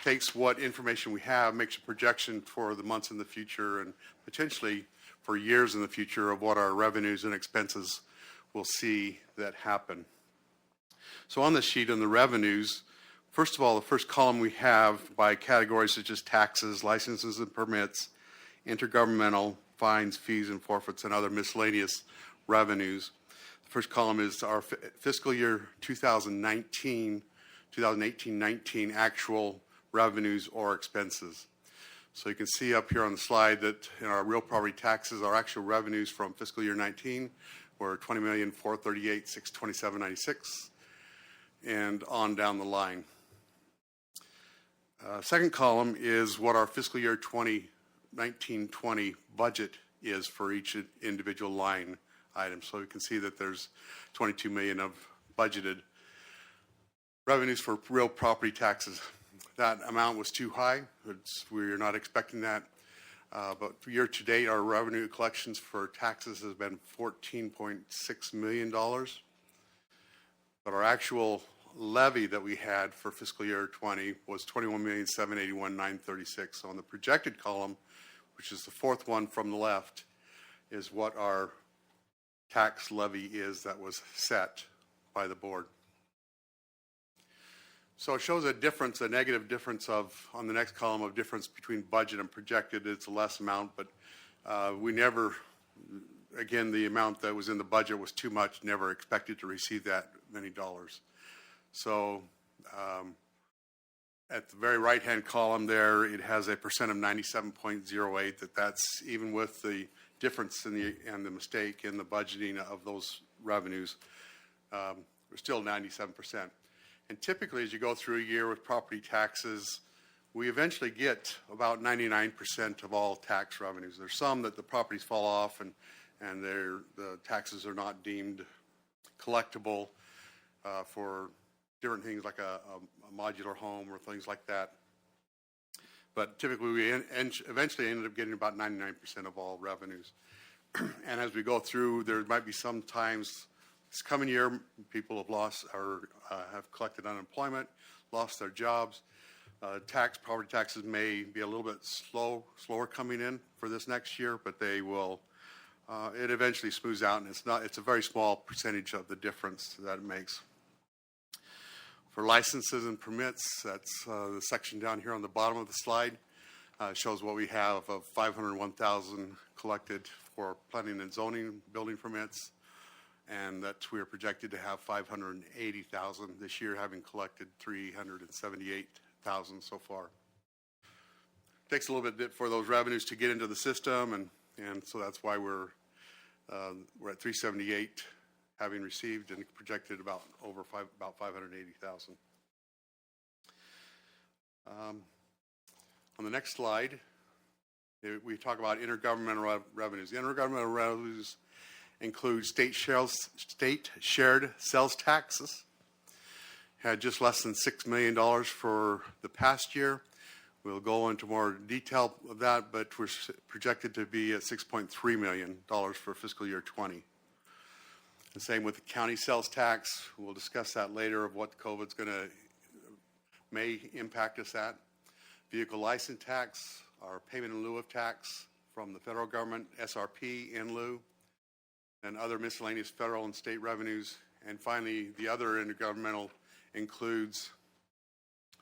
takes what information we have, makes a projection for the months in the future and potentially for years in the future of what our revenues and expenses will see that happen. So on this sheet, on the revenues, first of all, the first column we have by categories such as taxes, licenses and permits, intergovernmental, fines, fees and forfeits, and other miscellaneous revenues. The first column is our fiscal year 2018-19 actual revenues or expenses. So you can see up here on the slide that in our real property taxes, our actual revenues from fiscal year 19 were $20,438,627.96. and on down the line. Second column is what our fiscal year 2019-20 budget is for each individual line item. So you can see that there's $22 million of budgeted revenues for real property taxes. That amount was too high. We're not expecting that. But year to date, our revenue collections for taxes has been $14.6 million. But our actual levy that we had for fiscal year 20 was $21,781,936. So on the projected column, which is the fourth one from the left, is what our tax levy is that was set by the board. So it shows a difference, a negative difference on the next column of difference between budget and projected. It's a less amount, but we never, again, the amount that was in the budget was too much, never expected to receive that many dollars. So at the very right-hand column there, it has a percent of 97.08, that's even with the difference in the mistake in the budgeting of those revenues, we're still 97%. And typically, as you go through a year with property taxes, we eventually get about 99% of all tax revenues. There's some that the properties fall off and the taxes are not deemed collectible for different things like a modular home or things like that. But typically, we eventually ended up getting about 99% of all revenues. And as we go through, there might be some times this coming year, people have lost or have collected unemployment, lost their jobs. Property taxes may be a little bit slower coming in for this next year, but they will. It eventually smooths out, and it's a very small percentage of the difference that it makes. For licenses and permits, that's the section down here on the bottom of the slide. Shows what we have of 501,000 collected for planning and zoning building permits, and that we are projected to have 580,000 this year, having collected 378,000 so far. Takes a little bit for those revenues to get into the system, and so that's why we're at 378, having received and projected about 580,000. On the next slide, we talk about intergovernmental revenues. The intergovernmental revenues include state shared sales taxes. Had just less than $6 million for the past year. We'll go into more detail of that, but we're projected to be at $6.3 million for fiscal year 20. The same with the county sales tax. We'll discuss that later of what COVID's may impact us at. Vehicle license tax, our payment in lieu of tax from the federal government, SRP in lieu, and other miscellaneous federal and state revenues. And finally, the other intergovernmental includes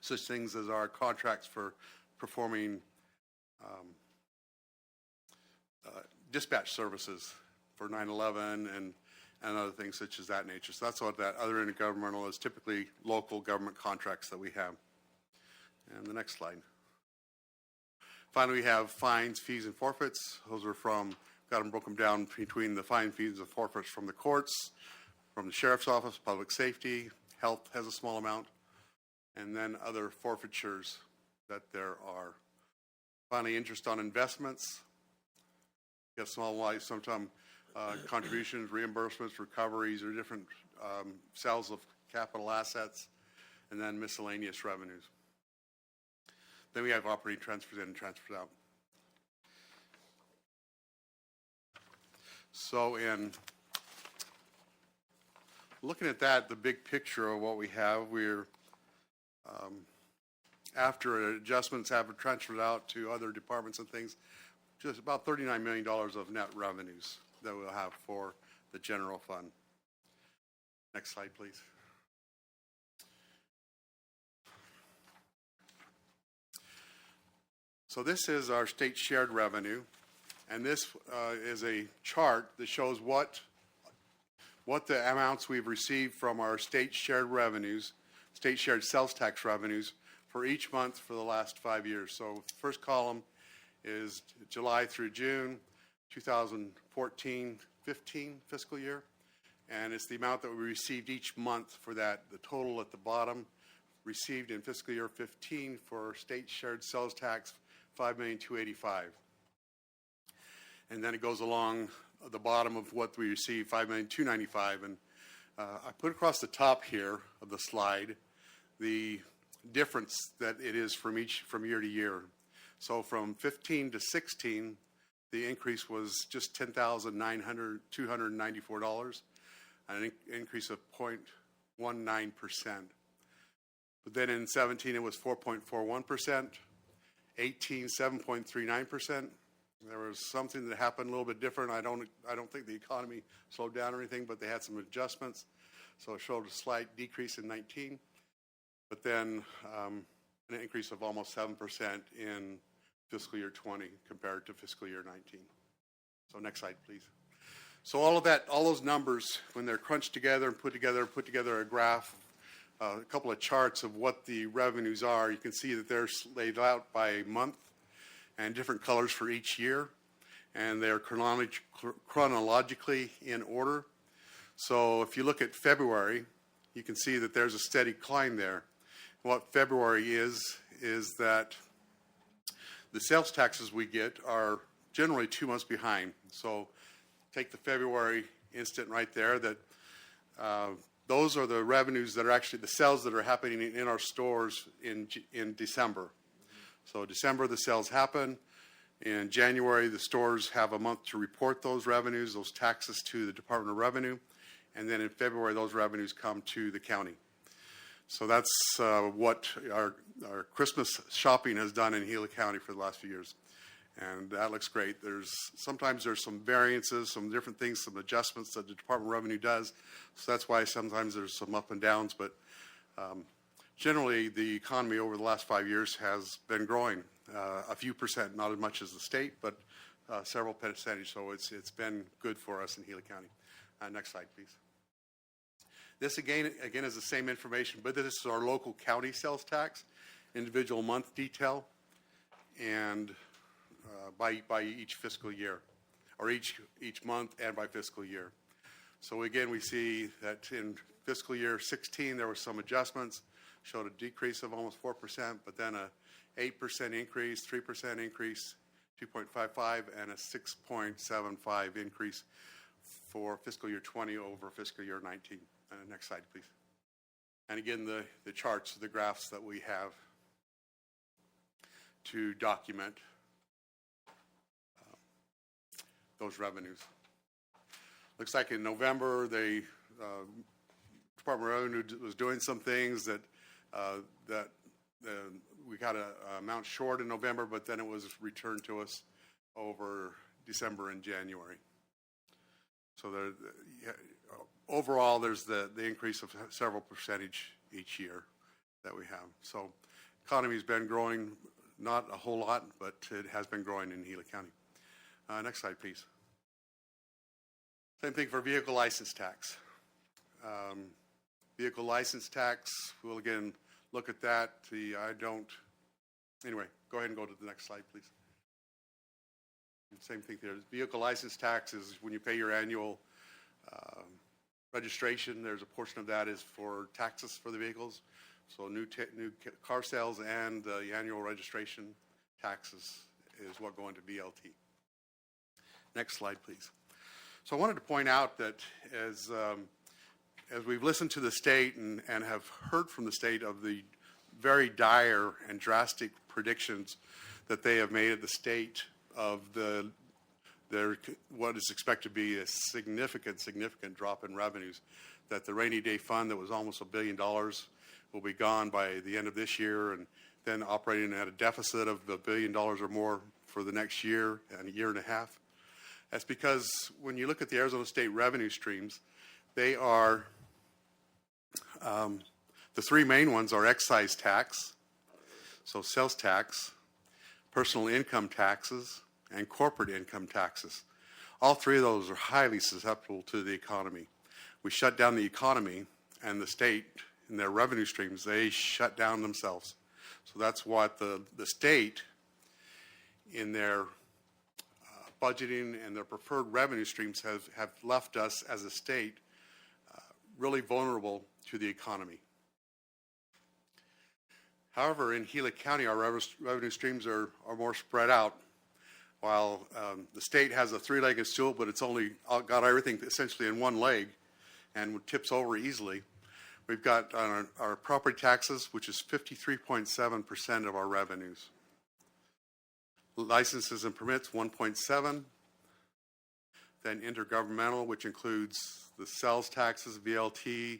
such things as our contracts for performing dispatch services for 9/11 and other things such as that nature. So that's what that other intergovernmental is, typically local government contracts that we have. And the next slide. Finally, we have fines, fees, and forfeits. Those are got them broken down between the fine, fees, and forfeits from the courts, from the sheriff's office, public safety, health has a small amount, and then other forfeitures that there are. Finally, interest on investments. You have small ones, sometimes contributions, reimbursements, recoveries, or different sales of capital assets, and then miscellaneous revenues. Then we have operating transfers in and transfers out. So in looking at that, the big picture of what we have, we're after adjustments have transferred out to other departments and things, just about $39 million of net revenues that we'll have for the general fund. Next slide, please. So this is our state shared revenue, and this is a chart that shows what the amounts we've received from our state shared revenues, state shared sales tax revenues for each month for the last 5 years. So the first column is July through June 2014-15 fiscal year, And it's the amount that we received each month for that. The total at the bottom, received in fiscal year 15 for state shared sales tax, $5,285,000. And then it goes along the bottom of what we received, $5,295,000. And I put across the top here of the slide the difference that it is from year to year. So from 15 to 16, the increase was just $10,294, an increase of 0.19%. But then in 17, it was 4.41%, 18, 7.39%. There was something that happened a little bit different. I don't think the economy slowed down or anything, but they had some adjustments. So it showed a slight decrease in 19, but then an increase of almost 7% in fiscal year 20 compared to fiscal year 19. So next slide, please. So all those numbers, when they're crunched together and put together a graph, a couple of charts of what the revenues are. You can see that they're laid out by month and different colors for each year, and they're chronologically in order. So if you look at February, you can see that there's a steady climb there. What February is that the sales taxes we get are generally 2 months behind. So take the February instant right there, that those are the revenues that are actually the sales that are happening in our stores in December. So December, the sales happen. In January, the stores have a month to report those revenues, those taxes, to the Department of Revenue. And then in February, those revenues come to the county. So that's what our Christmas shopping has done in Gila County for the last few years. And that looks great. Sometimes there's some variances, some different things, some adjustments that the Department of Revenue does. So that's why sometimes there's some up and downs. But generally, the economy over the last 5 years has been growing a few percent, not as much as the state, but several percentage. So it's been good for us in Gila County. Next slide, please. This again is the same information, but this is our local county sales tax, individual month detail, and by each fiscal year, or each month and by fiscal year. So again, we see that in fiscal year 16, there were some adjustments, showed a decrease of almost 4%, but then a 8% increase, 3% increase, 2.55, and a 6.75 increase for fiscal year 20 over fiscal year 19. Next slide, please. And again, the charts, the graphs that we have to document those revenues. Looks like in November, the Department of Revenue was doing some things that we got an amount short in November, but then it was returned to us over December and January. So overall, there's the increase of several percentage each year that we have. So economy's been growing, not a whole lot, but it has been growing in Gila County. Next slide, please. Same thing for vehicle license tax. Vehicle license tax, we'll again look at that. Anyway, go ahead and go to the next slide, please. Same thing there. Vehicle license tax is when you pay your annual registration. There's a portion of that is for taxes for the vehicles. So new car sales and the annual registration taxes is what go into VLT. Next slide, please. So I wanted to point out that as we've listened to the state and have heard from the state of the very dire and drastic predictions that they have made at the state of what is expected to be a significant drop in revenues, that the rainy day fund that was almost $1 billion will be gone by the end of this year, and then operating at a deficit of $1 billion or more for the next year and a year and a half. That's because when you look at the Arizona State revenue streams, they are, the three main ones are excise tax, so sales tax, personal income taxes, and corporate income taxes. All three of those are highly susceptible to the economy. We shut down the economy, and the state, in their revenue streams, they shut down themselves. So that's what the state, in their budgeting and their preferred revenue streams, have left us as a state really vulnerable to the economy. However, in Gila County, our revenue streams are more spread out. While the state has a three-legged stool, but it's only got everything essentially in one leg and tips over easily. We've got our property taxes, which is 53.7% of our revenues. Licenses and permits, 1.7. Then intergovernmental, which includes the sales taxes, VLT,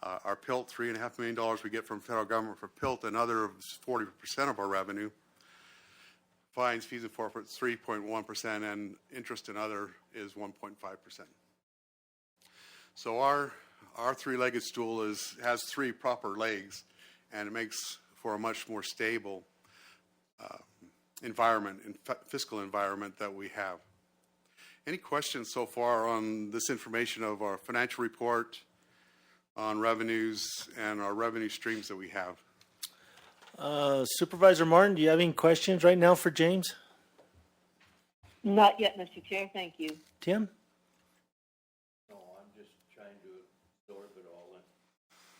our PILT, $3.5 million we get from federal government for PILT, and other 40% of our revenue. Fines, fees, and forfeits, 3.1%, and interest and other is 1.5%. So our three-legged stool has three proper legs, and it makes for a much more stable environment and fiscal environment that we have. Any questions so far on this information of our financial report, on revenues, and our revenue streams that we have? Supervisor Martin, do you have any questions right now for James? Not yet, Mr. Chair. Thank you. Tim? No, I'm just trying to absorb it all and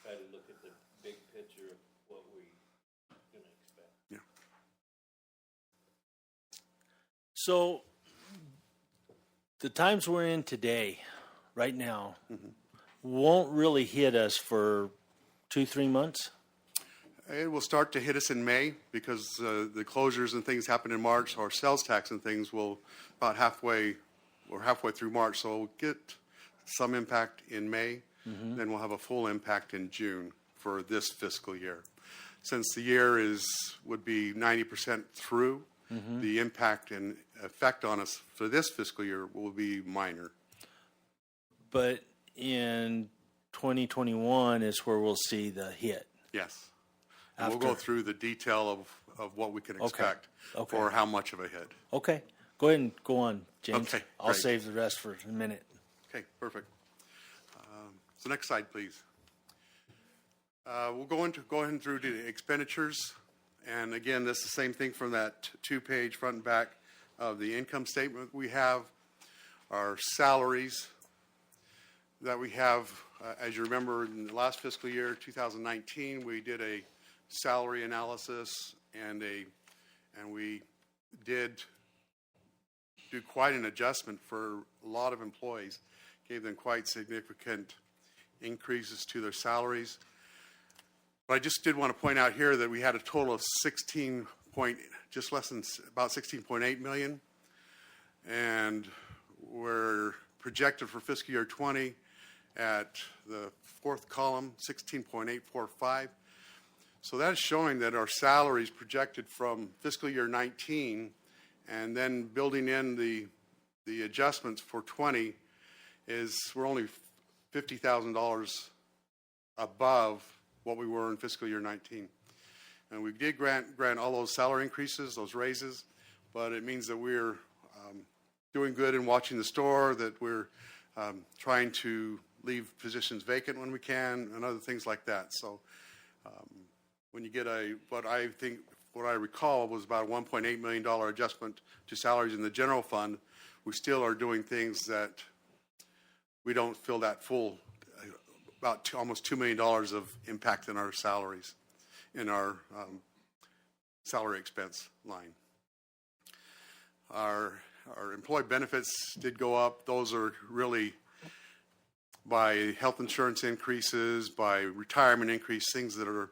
try to look at the big picture of what we can expect. Yeah. So, the times we're in today, right now, won't really hit us for 2-3 months? It will start to hit us in May because the closures and things happen in March. Our sales tax and things will about halfway through March. So we'll get some impact in May. Then we'll have a full impact in June for this fiscal year. Since the year would be 90% through, the impact and effect on us for this fiscal year will be minor. But in 2021 is where we'll see the hit. Yes. And we'll go through the detail of what we can expect for how much of a hit. Okay. Go ahead and go on, James. Okay, I'll great. save the rest for a minute. Okay, perfect. So next slide, please. We'll go ahead and through to the expenditures. And again, this is the same thing from that 2-page front and back of the income statement we have. Our salaries that we have, as you remember, in the last fiscal year, 2019, we did a salary analysis and we did do quite an adjustment for a lot of employees, gave them quite significant increases to their salaries. But I just did want to point out here that we had a total of just less than about 16.8 million, and we're projected for fiscal year 20 at the fourth column, 16.845. So that is showing that our salaries projected from fiscal year 19 and then building in the adjustments for 20 we're only $50,000 above what we were in fiscal year 19. And we did grant all those salary increases, those raises, but it means that we're doing good in watching the store, that we're trying to leave positions vacant when we can, and other things like that. So when you get what I recall was about a $1.8 million adjustment to salaries in the general fund, we still are doing things that we don't feel that full, about almost $2 million of impact in our salaries, in our salary expense line. Our employee benefits did go up. Those are really by health insurance increases, by retirement increase, things that are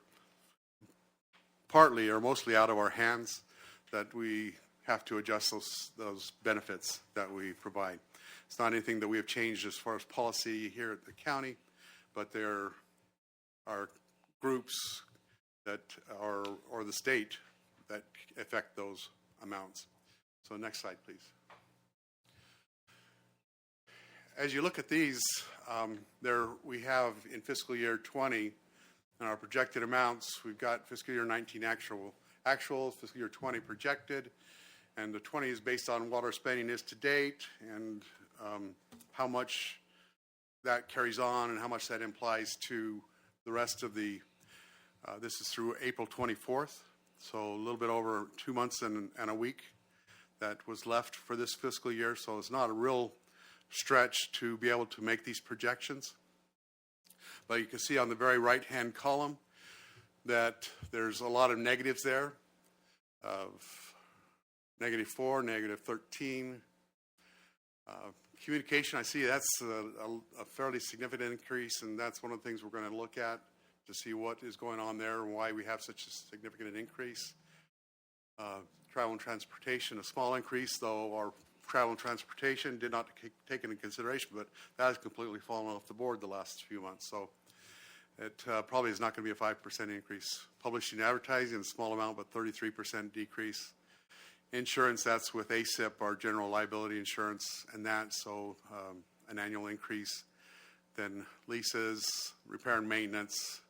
partly or mostly out of our hands, that we have to adjust those benefits that we provide. It's not anything that we have changed as far as policy here at the county, but there are groups that are, or the state, that affect those amounts. So next slide, please. As you look at these, there we have in fiscal year 20, and our projected amounts, we've got fiscal year 19 actual, fiscal year 20 projected, and the 20 is based on what our spending is to date and how much that carries on and how much that implies to the rest of the, this is through April 24th, so a little bit over 2 months and a week that was left for this fiscal year, so it's not a real stretch to be able to make these projections. But you can see on the very right-hand column that there's a lot of negatives there of -4, -13. Communication, I see that's a fairly significant increase, and that's one of the things we're going to look at to see what is going on there and why we have such a significant increase. Travel and transportation, a small increase, though our travel and transportation did not take into consideration, but that has completely fallen off the board the last few months. So it probably is not going to be a 5% increase. Publishing and advertising, a small amount, but 33% decrease. Insurance, that's with ASIP, our general liability insurance, and that, so an annual increase. Then leases, repair and maintenance,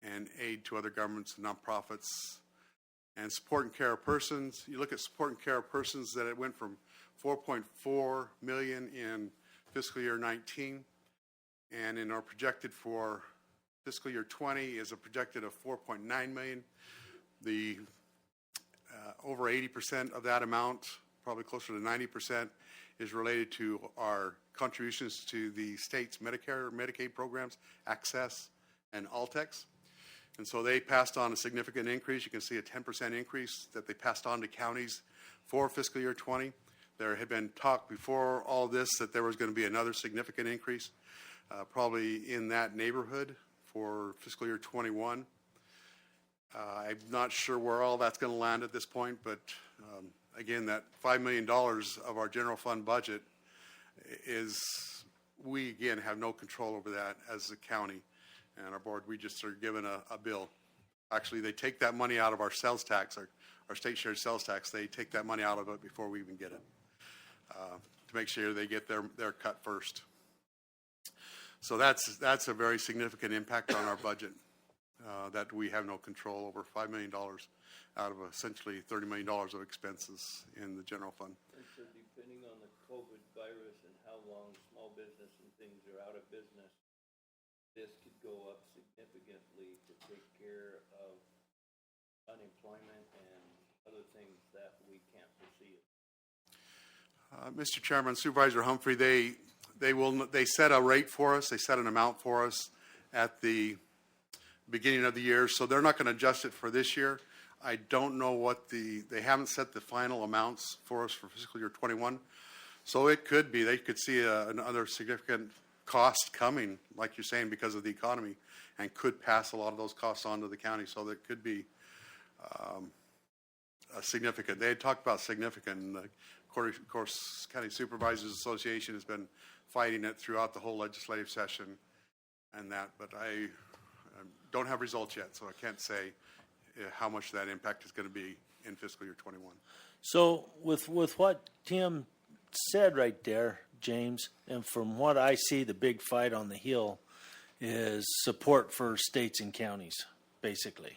and aid to other governments and nonprofits. And support and care of persons, you look at support and care of persons, that it went from $4.4 million in fiscal year 19, and in our projected for fiscal year 20 is a projected of $4.9 million. The over 80% of that amount, probably closer to 90%, is related to our contributions to the state's Medicare, Medicaid programs, Access and Altex. And so they passed on a significant increase. You can see a 10% increase that they passed on to counties for fiscal year 20. There had been talk before all this that there was going to be another significant increase, probably in that neighborhood for fiscal year 21. I'm not sure where all that's going to land at this point, but again, that $5 million of our general fund budget is, we again have no control over that as a county and our board. We just are given a bill. Actually, they take that money out of our sales tax, our state shared sales tax. They take that money out of it before we even get it to make sure they get their cut first. So that's a very significant impact on our budget. That we have no control over. $5 million out of essentially $30 million of expenses in the general fund. And so depending on the COVID virus and how long small business and things are out of business, this could go up significantly to take care of unemployment and other things that we can't foresee. Mr. Chairman, Supervisor Humphrey, they set a rate for us. They set an amount for us at the beginning of the year, so they're not going to adjust it for this year. I don't know what they haven't set the final amounts for us for fiscal year 21, so it could be, they could see another significant cost coming, like you're saying, because of the economy, and could pass a lot of those costs on to the county, so that could be a significant, they had talked about significant, and of course, County Supervisors Association has been fighting it throughout the whole legislative session and that, but I don't have results yet, so I can't say how much that impact is going to be in fiscal year 21. So with what Tim said right there, James, and from what I see, the big fight on the Hill is support for states and counties, basically,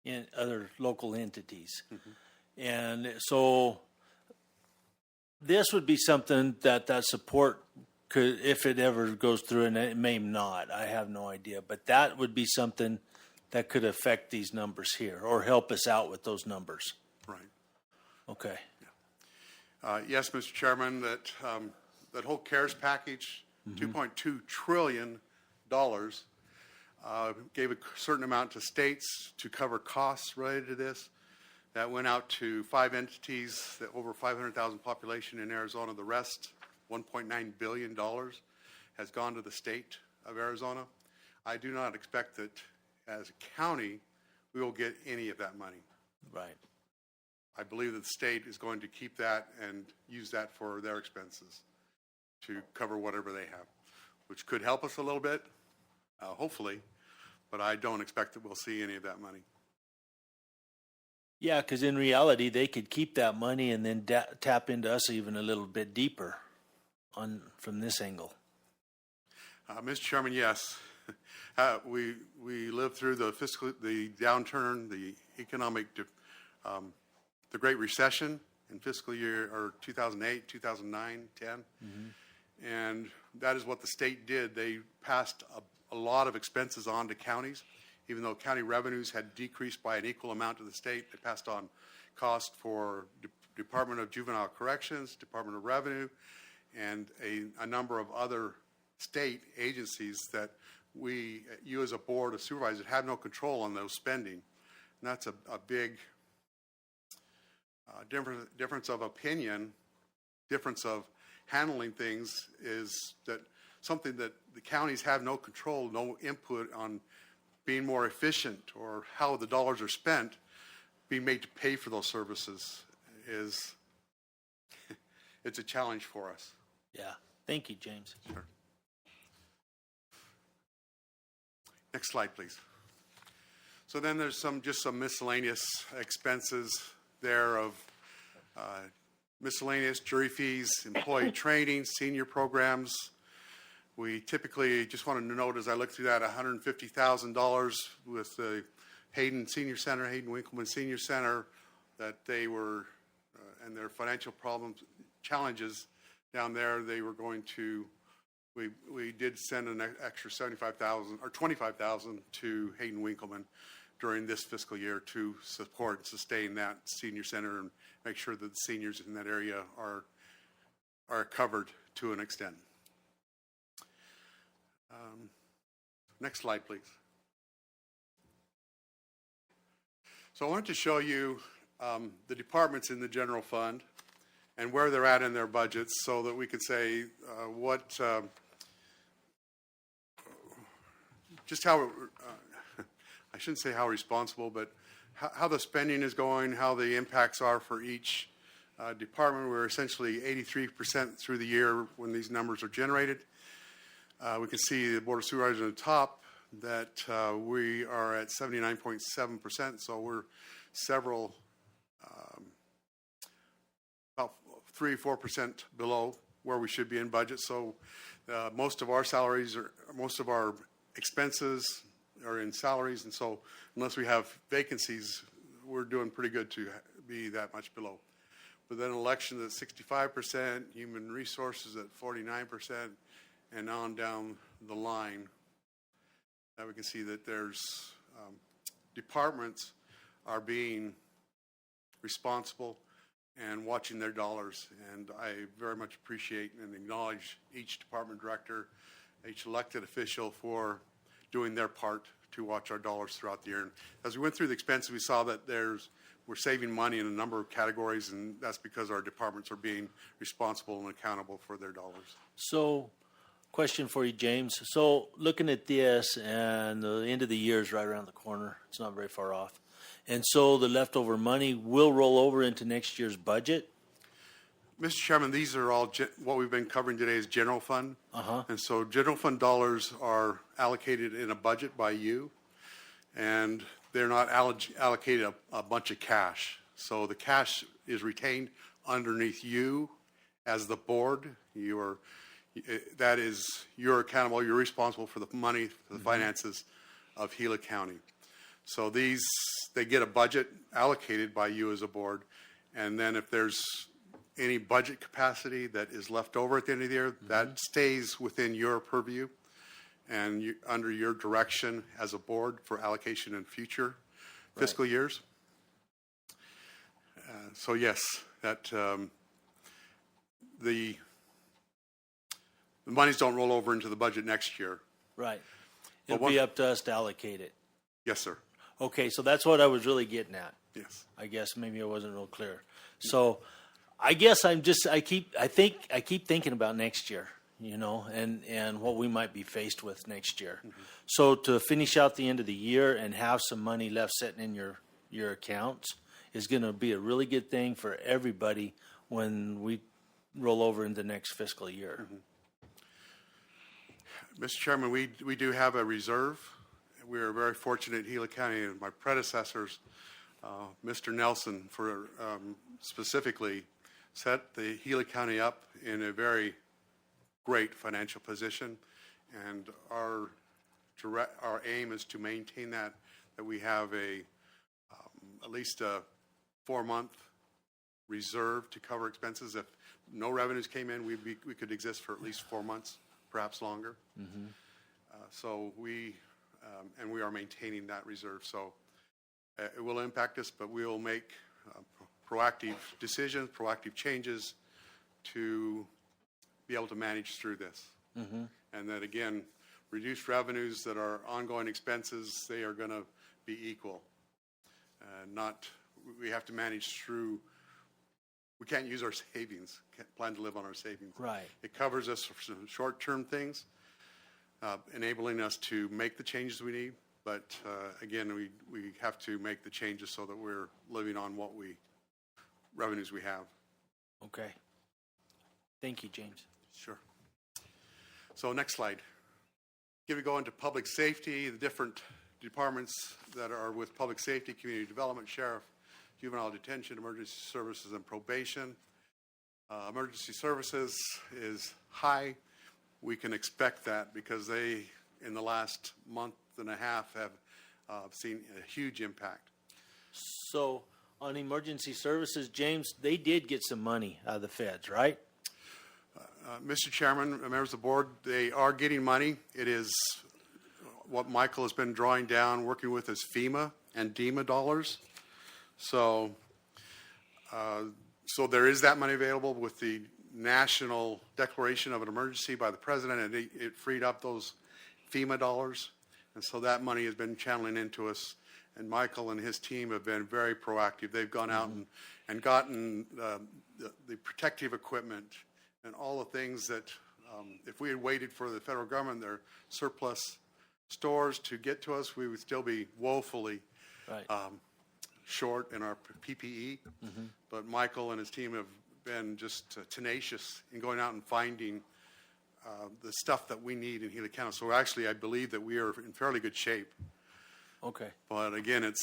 in other local entities. And so this would be something that support could, if it ever goes through, and it may not, I have no idea, but that would be something that could affect these numbers here or help us out with those numbers. Right. Okay. Yes, Mr. Chairman, that whole CARES package, $2.2 trillion, gave a certain amount to states to cover costs related to this. That went out to 5 entities, that over 500,000 population in Arizona. The rest, $1.9 billion, has gone to the state of Arizona. I do not expect that as a county we will get any of that money. Right. I believe that the state is going to keep that and use that for their expenses to cover whatever they have, which could help us a little bit, hopefully, but I don't expect that we'll see any of that money. Yeah, because in reality, they could keep that money and then tap into us even a little bit deeper from this angle. Mr. Chairman, yes. We lived through the downturn, the economic, the Great Recession in fiscal year or 2008, 2009, 10, and that is what the state did. They passed a lot of expenses on to counties. Even though county revenues had decreased by an equal amount to the state, they passed on cost for Department of Juvenile Corrections, Department of Revenue, and a number of other state agencies that you as a board of supervisors have no control on those spending. And that's a big difference of opinion, difference of handling things, is that something that the counties have no control, no input on being more efficient or how the dollars are spent, being made to pay for those services is, it's a challenge for us. Yeah. Thank you, James. Sure. Next slide, please. So then there's some miscellaneous expenses there of miscellaneous jury fees, employee training, senior programs. We typically, just wanted to note as I looked through that, $150,000 with the Hayden Senior Center, Hayden Winkleman Senior Center, that they were, and their financial challenges down there, they were going to, we did send an extra $75,000 or $25,000 to Hayden Winkleman during this fiscal year to support and sustain that senior center and make sure that the seniors in that area are covered to an extent. Next slide, please. So I wanted to show you the departments in the general fund and where they're at in their budgets so that we could say just how, I shouldn't say how responsible, but how the spending is going, how the impacts are for each department. We're essentially 83% through the year when these numbers are generated. We can see the Board of Supervisors on the top that we are at 79.7%, so we're several, about 3-4% below where we should be in budget. So most of our salaries, most of our expenses are in salaries, and so unless we have vacancies, we're doing pretty good to be that much below. But then elections at 65%, human resources at 49%, and on down the line. Now we can see that there's departments are being responsible and watching their dollars, and I very much appreciate and acknowledge each department director, each elected official for doing their part to watch our dollars throughout the year. And as we went through the expenses, we saw that we're saving money in a number of categories, and that's because our departments are being responsible and accountable for their dollars. So, question for you, James. So, looking at this, and the end of the year is right around the corner. It's not very far off. And so the leftover money will roll over into next year's budget? Mr. Chairman, these are all, what we've been covering today is general fund. And so general fund dollars are allocated in a budget by you, and they're not allocated a bunch of cash. So the cash is retained underneath you as the board. You're accountable, you're responsible for the money, for the finances of Gila County. So they get a budget allocated by you as a board, and then if there's any budget capacity that is left over at the end of the year, that stays within your purview and under your direction as a board for allocation in future fiscal years. So yes, that the monies don't roll over into the budget next year. Right. It'll be up to us to allocate it. Yes, sir. Okay, so that's what I was really getting at. Yes. I guess maybe I wasn't real clear. So I guess I keep thinking about next year, and what we might be faced with next year. So to finish out the end of the year and have some money left sitting in your accounts is going to be a really good thing for everybody when we roll over into next fiscal year. Mr. Chairman, we do have a reserve. We are very fortunate in Gila County, and my predecessors, Mr. Nelson, for specifically set the Gila County up in a very great financial position, and our aim is to maintain that we have at least a 4-month reserve to cover expenses. If no revenues came in, we could exist for at least 4 months, perhaps longer. So we are maintaining that reserve. So it will impact us, but we will make proactive decisions, proactive changes to be able to manage through this. And that, again, reduced revenues that are ongoing expenses, they are going to be equal. We have to manage through, we can't use our savings, can't plan to live on our savings. Right. It covers us for some short-term things, enabling us to make the changes we need. But again, we have to make the changes so that we're living on what revenues we have. Okay. Thank you, James. Sure. So next slide. Here we go into public safety, the different departments that are with public safety, community development, sheriff, juvenile detention, emergency services, and probation. Emergency services is high. We can expect that because they, in the last month and a half, have seen a huge impact. So on emergency services, James, they did get some money out of the feds, right? Mr. Chairman, members of the board, they are getting money. It is what Michael has been drawing down, working with his FEMA and DEMA dollars. So there is that money available with the national declaration of an emergency by the president, and it freed up those FEMA dollars. And so that money has been channeling into us. And Michael and his team have been very proactive. They've gone out and gotten the protective equipment and all the things that if we had waited for the federal government, their surplus stores to get to us, we would still be woefully short in our PPE. But Michael and his team have been just tenacious in going out and finding the stuff that we need in Gila County. So actually, I believe that we are in fairly good shape. Okay. But again, it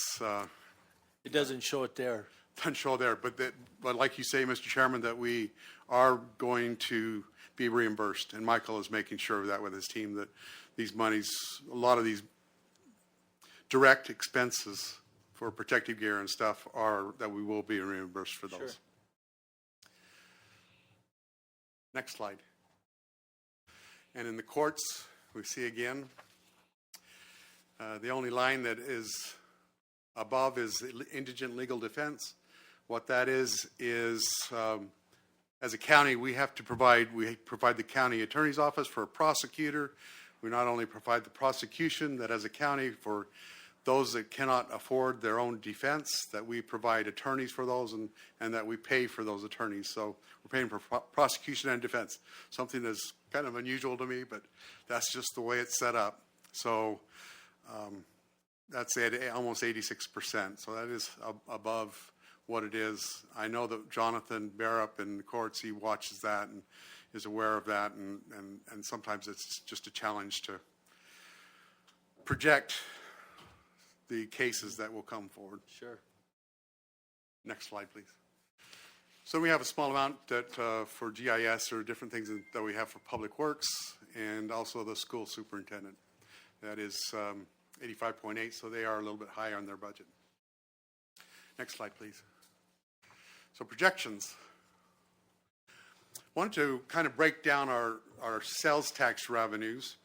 doesn't show it there. Doesn't show there. But like you say, Mr. Chairman, that we are going to be reimbursed. And Michael is making sure of that with his team, that these monies, a lot of these direct expenses for protective gear and stuff that we will be reimbursed for those. Sure. Next slide. And in the courts, we see again, the only line that is above is indigent legal defense. What that is as a county, we provide the county attorney's office for a prosecutor. We not only provide the prosecution, that as a county, for those that cannot afford their own defense, that we provide attorneys for those and that we pay for those attorneys. So we're paying for prosecution and defense, something that's kind of unusual to me, but that's just the way it's set up. So that's at almost 86%. So that is above what it is. I know that Jonathan Barrup in the courts, he watches that and is aware of that, and sometimes it's just a challenge to project the cases that will come forward. Sure. Next slide, please. So we have a small amount that for GIS or different things that we have for Public Works and also the school superintendent. That is 85.8, so they are a little bit high on their budget. Next slide, please. So projections. I wanted to kind of break down our sales tax revenues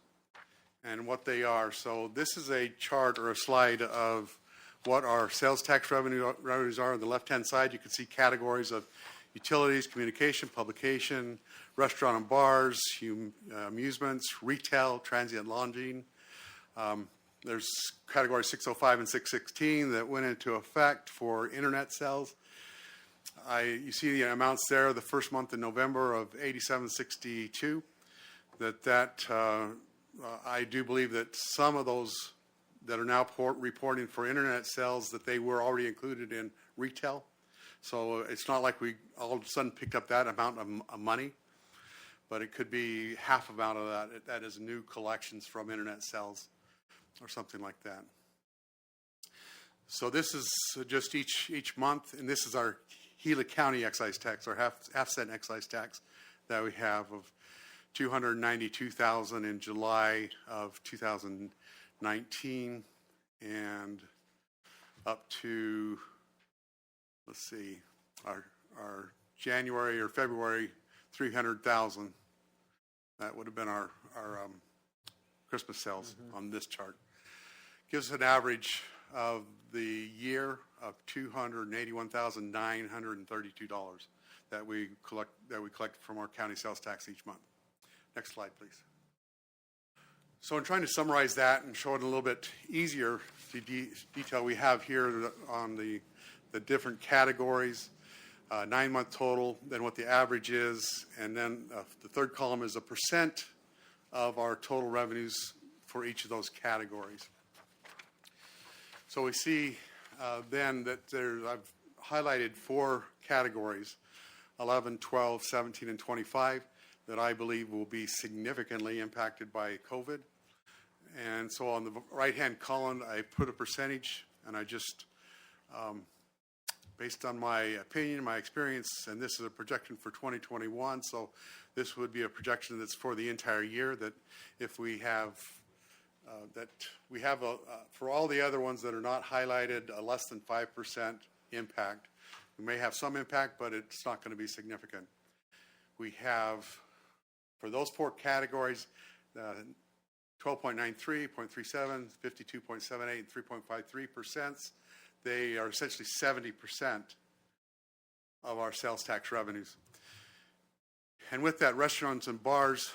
and what they are. So this is a chart or a slide of what our sales tax revenues are. On the left-hand side, you can see categories of utilities, communication, publication, restaurant and bars, amusements, retail, transient lodging. There's category 605 and 616 that went into effect for internet sales. You see the amounts there, the first month in November of 8762. I do believe that some of those that are now reporting for internet sales, that they were already included in retail. So it's not like we all of a sudden picked up that amount of money, but it could be half amount of that. That is new collections from internet sales or something like that. So this is just each month, and this is our Gila County excise tax, our half-cent excise tax that we have of $292,000 in July of 2019, and up to, let's see, our January or February, $300,000. That would have been our Christmas sales on this chart. Gives an average of the year of $281,932 that we collect from our county sales tax each month. Next slide, please. So in trying to summarize that and show it a little bit easier to detail, we have here on the different categories, 9-month total, then what the average is, and then the third column is a percent of our total revenues for each of those categories. So we see then that I've highlighted 4 categories, 11, 12, 17, and 25, that I believe will be significantly impacted by COVID. And so on the right-hand column, I put a percentage, and I just, based on my opinion, my experience, and this is a projection for 2021, so this would be a projection that's for the entire year, that if we have, for all the other ones that are not highlighted, a less than 5% impact. We may have some impact, but it's not going to be significant. We have, for those 4 categories, 12.93, 0.37, 52.78, and 3.53%. They are essentially 70% of our sales tax revenues. And with that, restaurants and bars,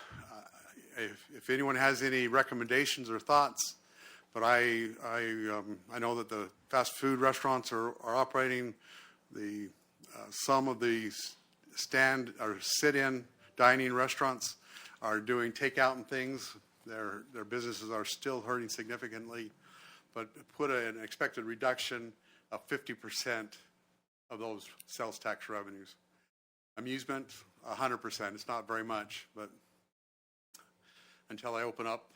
if anyone has any recommendations or thoughts, but I know that the fast food restaurants are operating. Some of the stand or sit-in dining restaurants are doing takeout and things. Their businesses are still hurting significantly, but put an expected reduction of 50% of those sales tax revenues. Amusement, 100%. It's not very much, but until I open up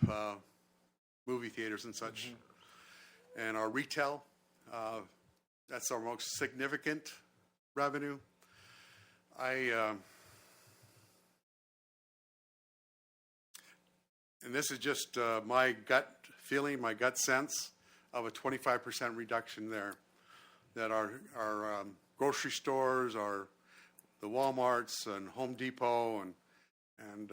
movie theaters and such. And our retail, that's our most significant revenue. And this is just my gut feeling, my gut sense of a 25% reduction there. That our grocery stores, the Walmarts and Home Depot and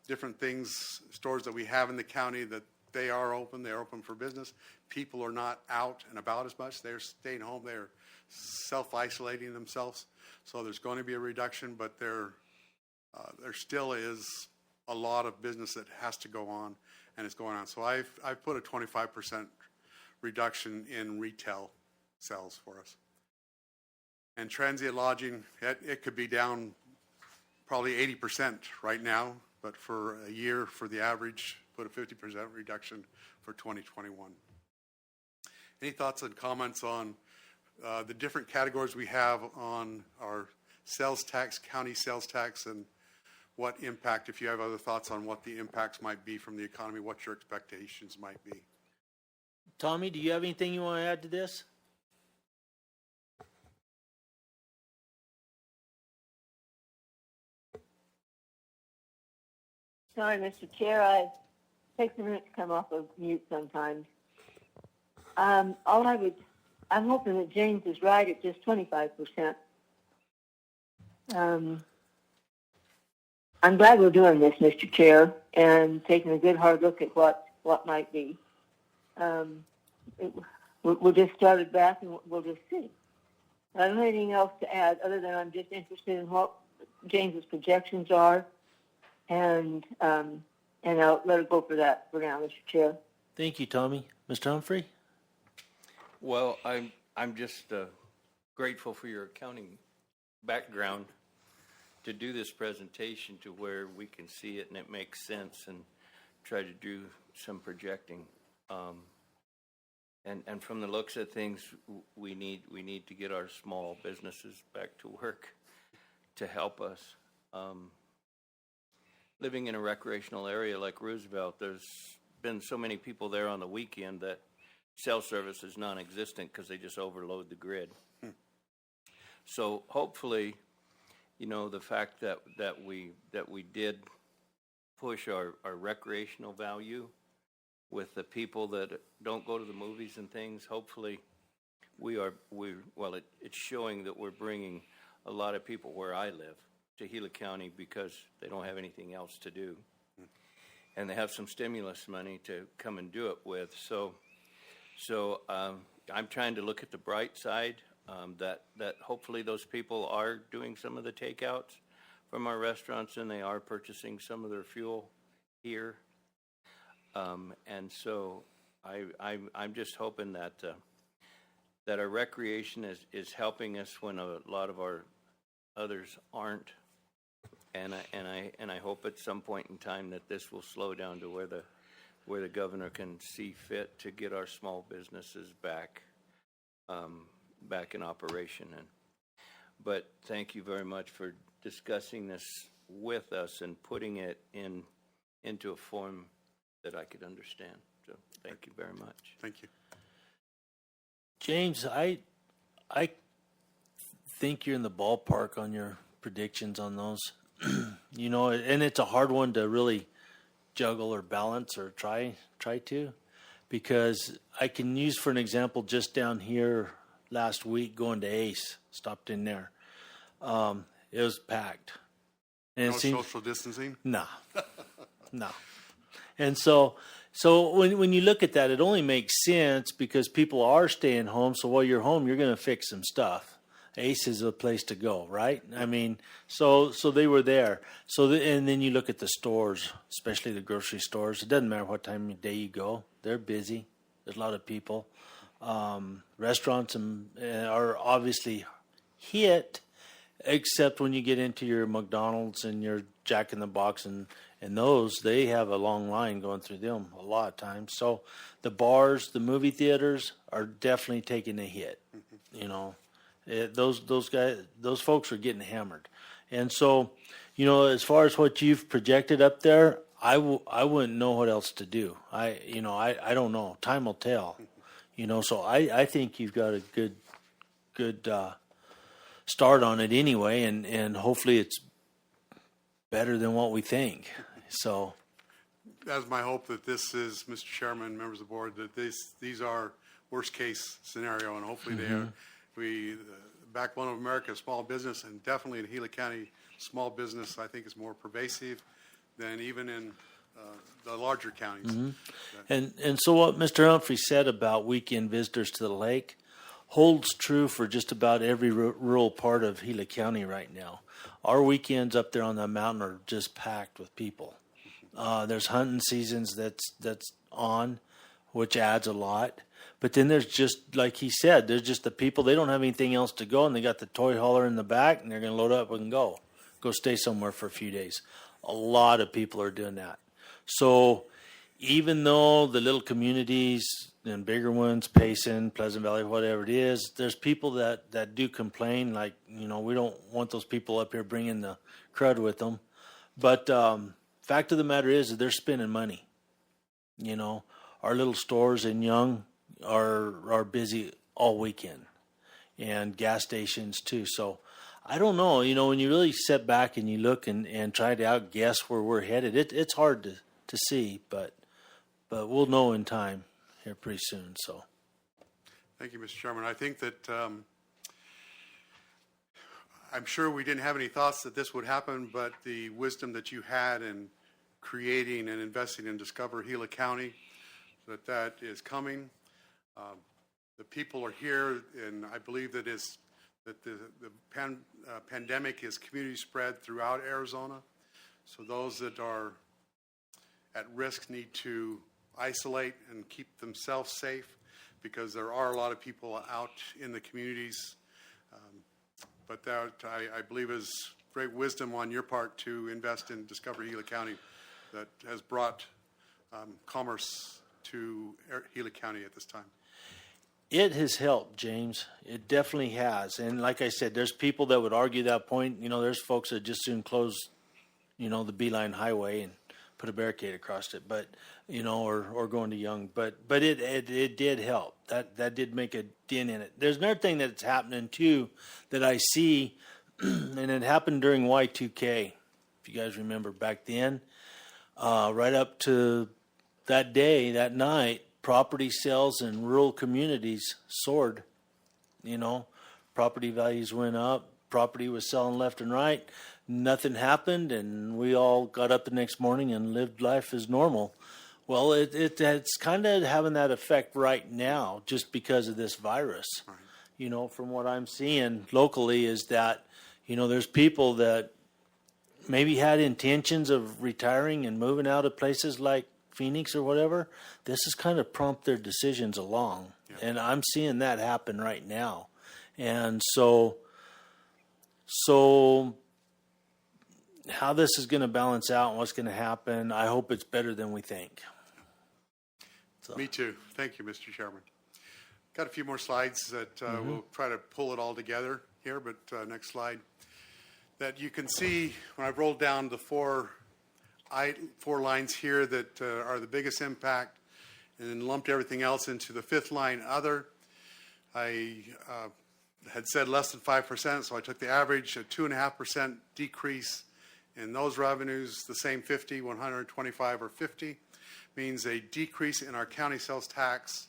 different things, stores that we have in the county, that they're open for business. People are not out and about as much. They're staying home. They're self-isolating themselves. So there's going to be a reduction, but there still is a lot of business that has to go on, and it's going on. So I've put a 25% reduction in retail sales for us. And transient lodging, it could be down probably 80% right now, but for a year, for the average, put a 50% reduction for 2021. Any thoughts and comments on the different categories we have on our sales tax, county sales tax, and what impact, if you have other thoughts on what the impacts might be from the economy, what your expectations might be? Tommy, do you have anything you want to add to this? Sorry, Mr. Chair, it takes a minute to come off of mute sometimes. I'm hoping that James is right at just 25%. I'm glad we're doing this, Mr. Chair, and taking a good hard look at what might be. We'll just start it back and we'll just see. I don't have anything else to add other than I'm just interested in what James's projections are, and I'll let it go for that for now, Mr. Chair. Thank you, Tommy. Mr. Humphrey? Well, I'm just grateful for your accounting background to do this presentation to where we can see it and it makes sense, and try to do some projecting. And from the looks of things, we need to get our small businesses back to work to help us. Living in a recreational area like Roosevelt, there's been so many people there on the weekend that cell service is non-existent because they just overload the grid. So hopefully, the fact that we did push our recreational value with the people that don't go to the movies and things, hopefully it's showing that we're bringing a lot of people where I live to Gila County because they don't have anything else to do. And they have some stimulus money to come and do it with. So I'm trying to look at the bright side, that hopefully those people are doing some of the takeouts from our restaurants and they are purchasing some of their fuel here. And so I'm just hoping that that our recreation is helping us when a lot of our others aren't. And I hope at some point in time that this will slow down to where the governor can see fit to get our small businesses back in operation. But thank you very much for discussing this with us and putting it into a form that I could understand. So thank you very much. Thank you. James, I think you're in the ballpark on your predictions on those. You know, and it's a hard one to really juggle or balance or try to, because I can use for an example just down here last week going to Ace, stopped in there. It was packed. And No social distancing? No. And so when you look at that, it only makes sense because people are staying home. So while you're home, you're going to fix some stuff. Ace is a place to go, right? I mean, so they were there. And then you look at the stores, especially the grocery stores. It doesn't matter what time of day you go; they're busy. There's a lot of people. Restaurants are obviously hit, except when you get into your McDonald's and your Jack in the Box and those, they have a long line going through them a lot of times. So the bars, the movie theaters are definitely taking a hit. You know. Those folks are getting hammered. And so, you know, as far as what you've projected up there, I wouldn't know what else to do. I don't know. Time will tell. You know, so I think you've got a good start on it anyway, and hopefully it's better than what we think. So That's my hope that this is, Mr. Chairman, members of the board, that these are worst case scenario, and hopefully they are. The backbone of America is small business, and definitely in Gila County, small business I think is more pervasive than even in the larger counties. And so what Mr. Humphrey said about weekend visitors to the lake holds true for just about every rural part of Gila County right now. Our weekends up there on the mountain are just packed with people. There's hunting seasons that's on, which adds a lot. But then there's just, like he said, there's just the people, they don't have anything else to go, and they got the toy hauler in the back, and they're going to load up and go stay somewhere for a few days. A lot of people are doing that. So even though the little communities and bigger ones, Payson, Pleasant Valley, whatever it is, there's people that do complain, like, you know, we don't want those people up here bringing the crud with them. But fact of the matter is that they're spending money. You know, our little stores in Young are busy all weekend, and gas stations too. So I don't know, you know, when you really sit back and you look and try to outguess where we're headed, it's hard to see, but we'll know in time here pretty soon. So Thank you, Mr. Chairman. I think that I'm sure we didn't have any thoughts that this would happen, but the wisdom that you had in creating and investing in Discover Gila County, that is coming. The people are here, and I believe that the pandemic is community spread throughout Arizona. So those that are at risk need to isolate and keep themselves safe, because there are a lot of people out in the communities. But that I believe is great wisdom on your part to invest in Discover Gila County that has brought commerce to Gila County at this time. it has helped, James. It definitely has. And like I said, there's people that would argue that point. You know, there's folks that just soon close, you know, the Beeline Highway and put a barricade across it, but, you know, or going to Young. But it did help. That did make a dent in it. There's another thing that's happening too that I see, and it happened during Y2K. If you guys remember back then, right up to that day, that night, property sales in rural communities soared. You know, property values went up. Property was selling left and right. Nothing happened, and we all got up the next morning and lived life as normal. Well, it's kind of having that effect right now just because of this virus. Right. You know, from what I'm seeing locally is that, you know, there's people that maybe had intentions of retiring and moving out of places like Phoenix or whatever, this has kind of prompted their decisions along. And I'm seeing that happen right now. And so how this is going to balance out and what's going to happen, I hope it's better than we think. So. Me too. Thank you, Mr. Chairman. Got a few more slides that we'll try to pull it all together here, but next slide. That you can see when I've rolled down the four lines here that are the biggest impact, and then lumped everything else into the fifth line, other. I had said less than 5%, so I took the average, a 2.5% decrease in those revenues. The same 50, 125, or 50 means a decrease in our county sales tax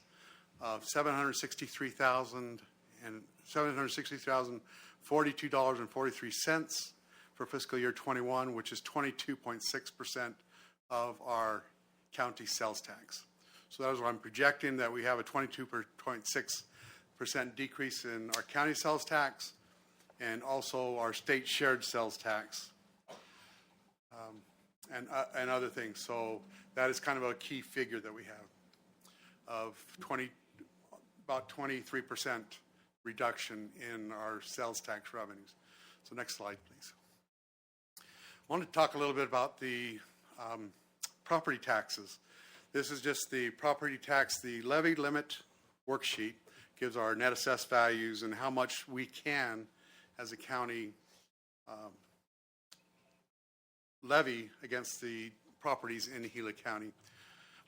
of $760,042.43 for fiscal year 21, which is 22.6% of our county sales tax. So that is what I'm projecting, that we have a 22.6% decrease in our county sales tax and also our state shared sales tax and other things. So that is kind of a key figure that we have of about 23% reduction in our sales tax revenues. So next slide, please. I want to talk a little bit about the property taxes. This is just the property tax, the levy limit worksheet gives our net assessed values and how much we can, as a county, levy against the properties in Gila County.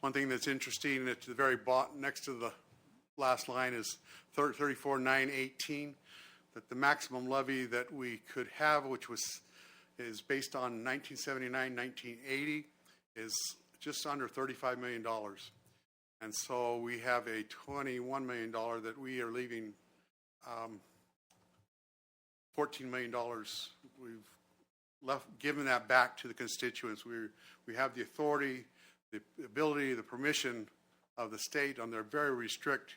One thing that's interesting, at the very bottom, next to the last line, is 34,918, that the maximum levy that we could have, which is based on 1979-1980, is just under $35 million. And so we have a $21 million that we are leaving, $14 million. We've given that back to the constituents. We have the authority, the ability, the permission of the state on their very restrict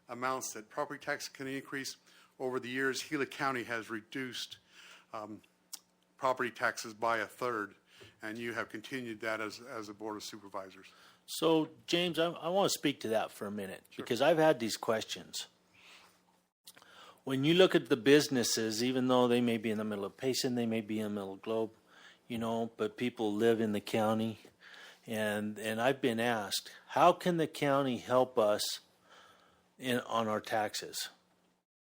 amounts that property tax can increase. Over the years, Gila County has reduced property taxes by a third, and you have continued that as a Board of Supervisors. So, James, I want to speak to that for a minute, because I've had these questions. When you look at the businesses, even though they may be in the middle of Payson, they may be in the middle of Globe, but people live in the county, and I've been asked, how can the county help us on our taxes?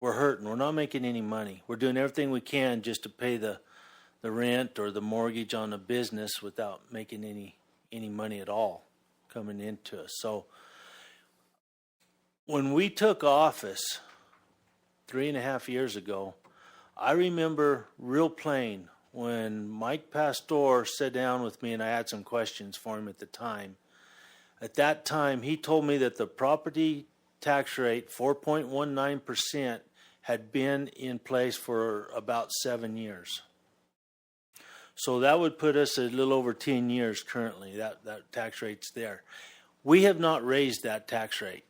We're hurting. We're not making any money. We're doing everything we can just to pay the rent or the mortgage on a business without making any money at all coming into us. So when we took office 3.5 years ago, I remember real plain when Mike Pastor sat down with me and I had some questions for him at the time. At that time, he told me that the property tax rate, 4.19%, had been in place for about 7 years. So that would put us a little over 10 years currently, that tax rate's there. We have not raised that tax rate.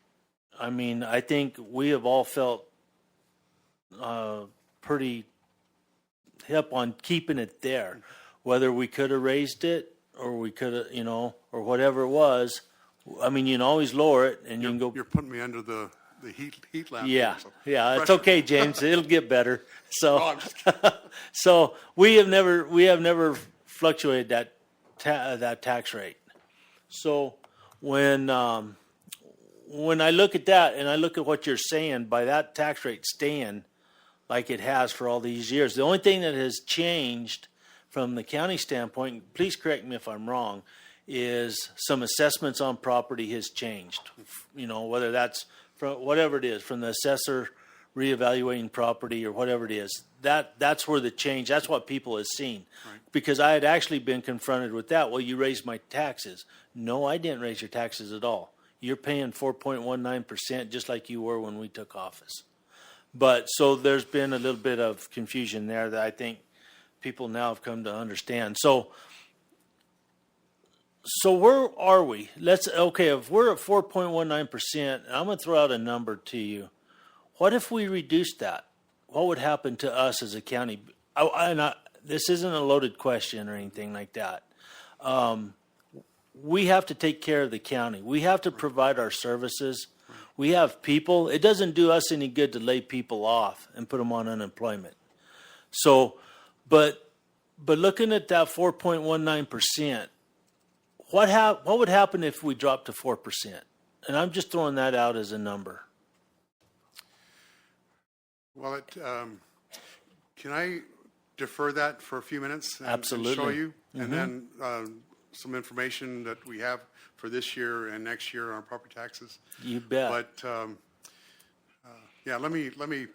I mean, I think we have all felt pretty hip on keeping it there. Whether we could have raised it or we could have, or whatever it was. I mean, you can always lower it and you can go. You're putting me under the heat lamp. Yeah, here, so yeah, it's pressure. okay, James. It'll get better. So, No, I'm just kidding. so we have never fluctuated that tax rate. So when I look at that and I look at what you're saying, by that tax rate staying like it has for all these years, the only thing that has changed from the county standpoint, please correct me if I'm wrong, is some assessments on property has changed. Whether that's from whatever it is, from the assessor reevaluating property or whatever it is, that's where the change, that's what people have seen. Right. Because I had actually been confronted with that. Well, you raised my taxes. No, I didn't raise your taxes at all. You're paying 4.19% just like you were when we took office. But so there's been a little bit of confusion there that I think people now have come to understand. So where are we? If we're at 4.19%, I'm going to throw out a number to you. What if we reduced that? What would happen to us as a county? This isn't a loaded question or anything like that. we have to take care of the county. We have to provide our services. We have people. It doesn't do us any good to lay people off and put them on unemployment. So, but looking at that 4.19%, what would happen if we dropped to 4%? And I'm just throwing that out as a number. Well, can I defer that for a few minutes? Absolutely. And show you, and then some information that we have for this year and next year on property taxes. You bet. But yeah, let me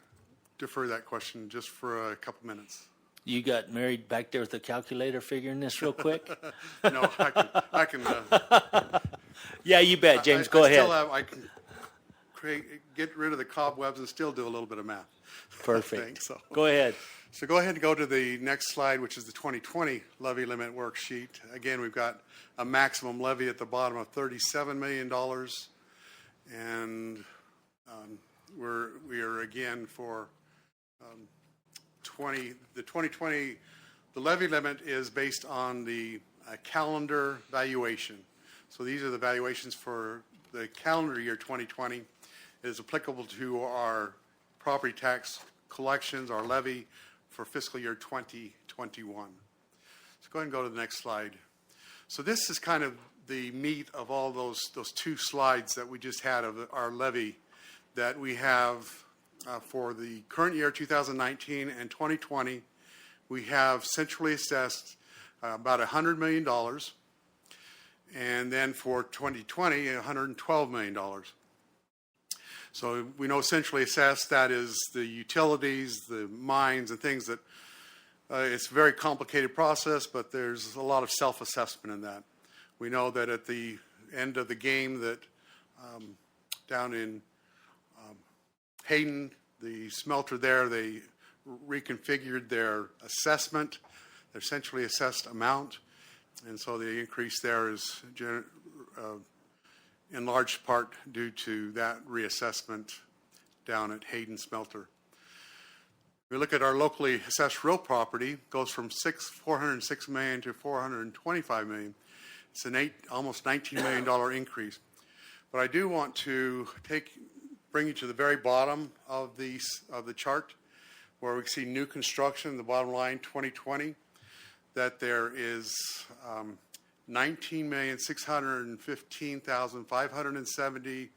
defer that question just for a couple minutes. You got married back there with the calculator figuring this real quick? No, I can. Yeah, you bet, James. Go I ahead. I can get rid of the cobwebs and still do a little bit of math. Perfect. So. Go ahead. So go ahead and go to the next slide, which is the 2020 levy limit worksheet. Again, we've got a maximum levy at the bottom of $37 million. And we are again for 2020, the levy limit is based on the calendar valuation. So these are the valuations for the calendar year 2020. It is applicable to our property tax collections, our levy for fiscal year 2021. So go ahead and go to the next slide. So this is kind of the meat of all those two slides that we just had of our levy that we have for the current year 2019 and 2020. We have centrally assessed about $100 million, and then for 2020, $112 million. So we know centrally assessed, that is the utilities, the mines, and things that it's a very complicated process, but there's a lot of self-assessment in that. We know that at the end of the game that down in Hayden, the smelter there, they reconfigured their assessment, their centrally assessed amount, and so the increase there is in large part due to that reassessment down at Hayden Smelter. We look at our locally assessed real property, goes from $406 million to $425 million. It's an almost $19 million increase. But I do want to bring you to the very bottom of the chart, where we see new construction, the bottom line, 2020, that there is $19,615,570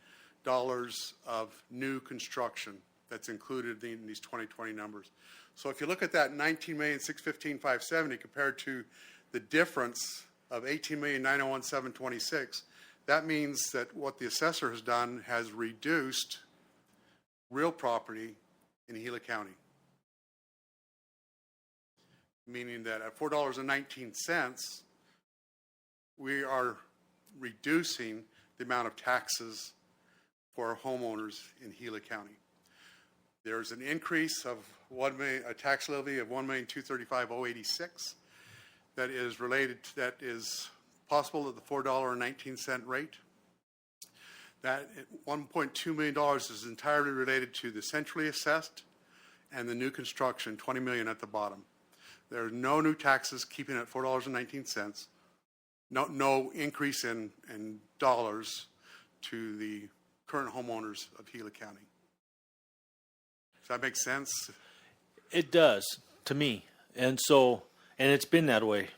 of new construction that's included in these 2020 numbers. So if you look at that $19,615,570 compared to the difference of $18,901,726, that means that what the assessor has done has reduced real property in Gila County. Meaning that at $4.19, we are reducing the amount of taxes for our homeowners in Gila County. There's an increase of a tax levy of $1,235,086 that is possible at the $4.19 rate. That $1.2 million is entirely related to the centrally assessed and the new construction, $20 million at the bottom. There are no new taxes, keeping it at $4.19. No increase in dollars to the current homeowners of Gila County. Does that make sense? It does to me, and it's been that way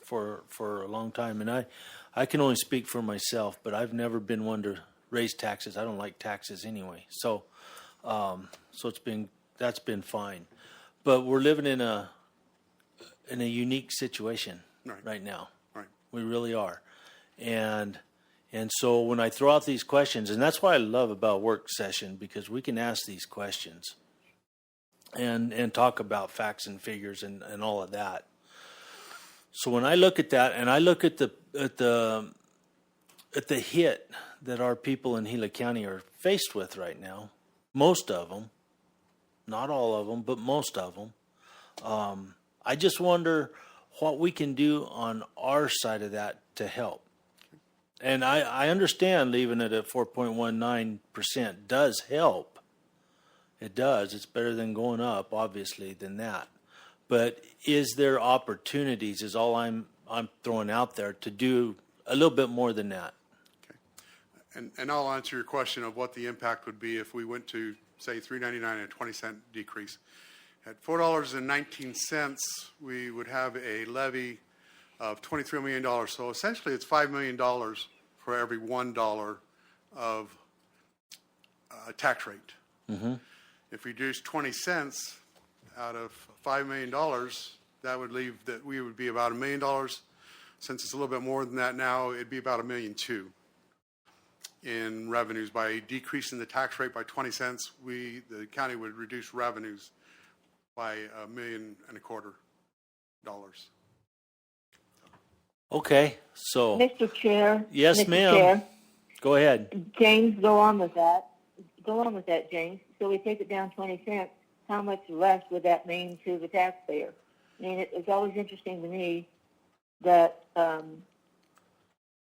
for a long time. And I can only speak for myself, but I've never been one to raise taxes. I don't like taxes anyway. So that's been fine. But we're living in a unique situation right now. Right. We really are. And so when I throw out these questions, and that's what I love about work session, because we can ask these questions and talk about facts and figures and all of that. So when I look at that, and I look at the hit that our people in Gila County are faced with right now, most of them, not all of them, but most of them, I just wonder what we can do on our side of that to help. And I understand leaving it at 4.19% does help. It does. It's better than going up, obviously, than that. But is there opportunities is all I'm I'm throwing out there to do a little bit more than that. And I'll answer your question of what the impact would be if we went to, say, $3.99 and a 20-cent decrease. At $4.19, we would have a levy of $23 million. So essentially, it's $5 million for every $1 of tax rate. If we reduce 20 cents out of $5 million, that would leave that we would be about $1 million. Since it's a little bit more than that now, it'd be about $1.2 million in revenues. By decreasing the tax rate by 20 cents, the county would reduce revenues by $1.25 million. Okay, so, Mr. Chair. yes, Mr. ma'am. Chair, Go ahead. James, go on with that. Go on with that, James. So we take it down 20 cents. How much less would that mean to the taxpayer? I mean, it's always interesting to me that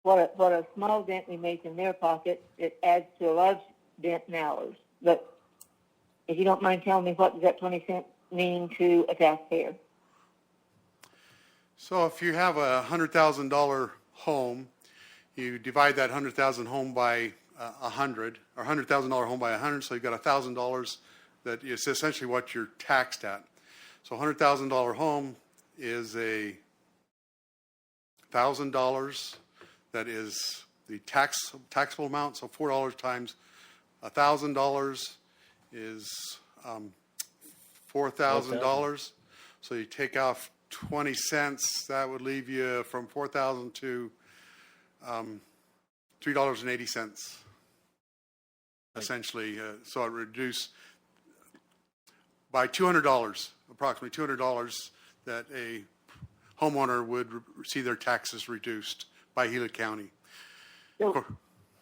what a small dent we make in their pocket, it adds to a large dent in ours. But if you don't mind telling me, what does that 20 cents mean to a taxpayer? So if you have a $100,000 home, you divide that $100,000 home by 100, or $100,000 home by 100, so you've got $1,000 that is essentially what you're taxed at. So $100,000 home is a $1,000 that is the taxable amount. So $4 times $1,000 is $4,000. So you take off 20 cents, that would leave you from 4,000 to $3.80, essentially. So it reduced by $200, approximately $200, that a homeowner would see their taxes reduced by Gila County. So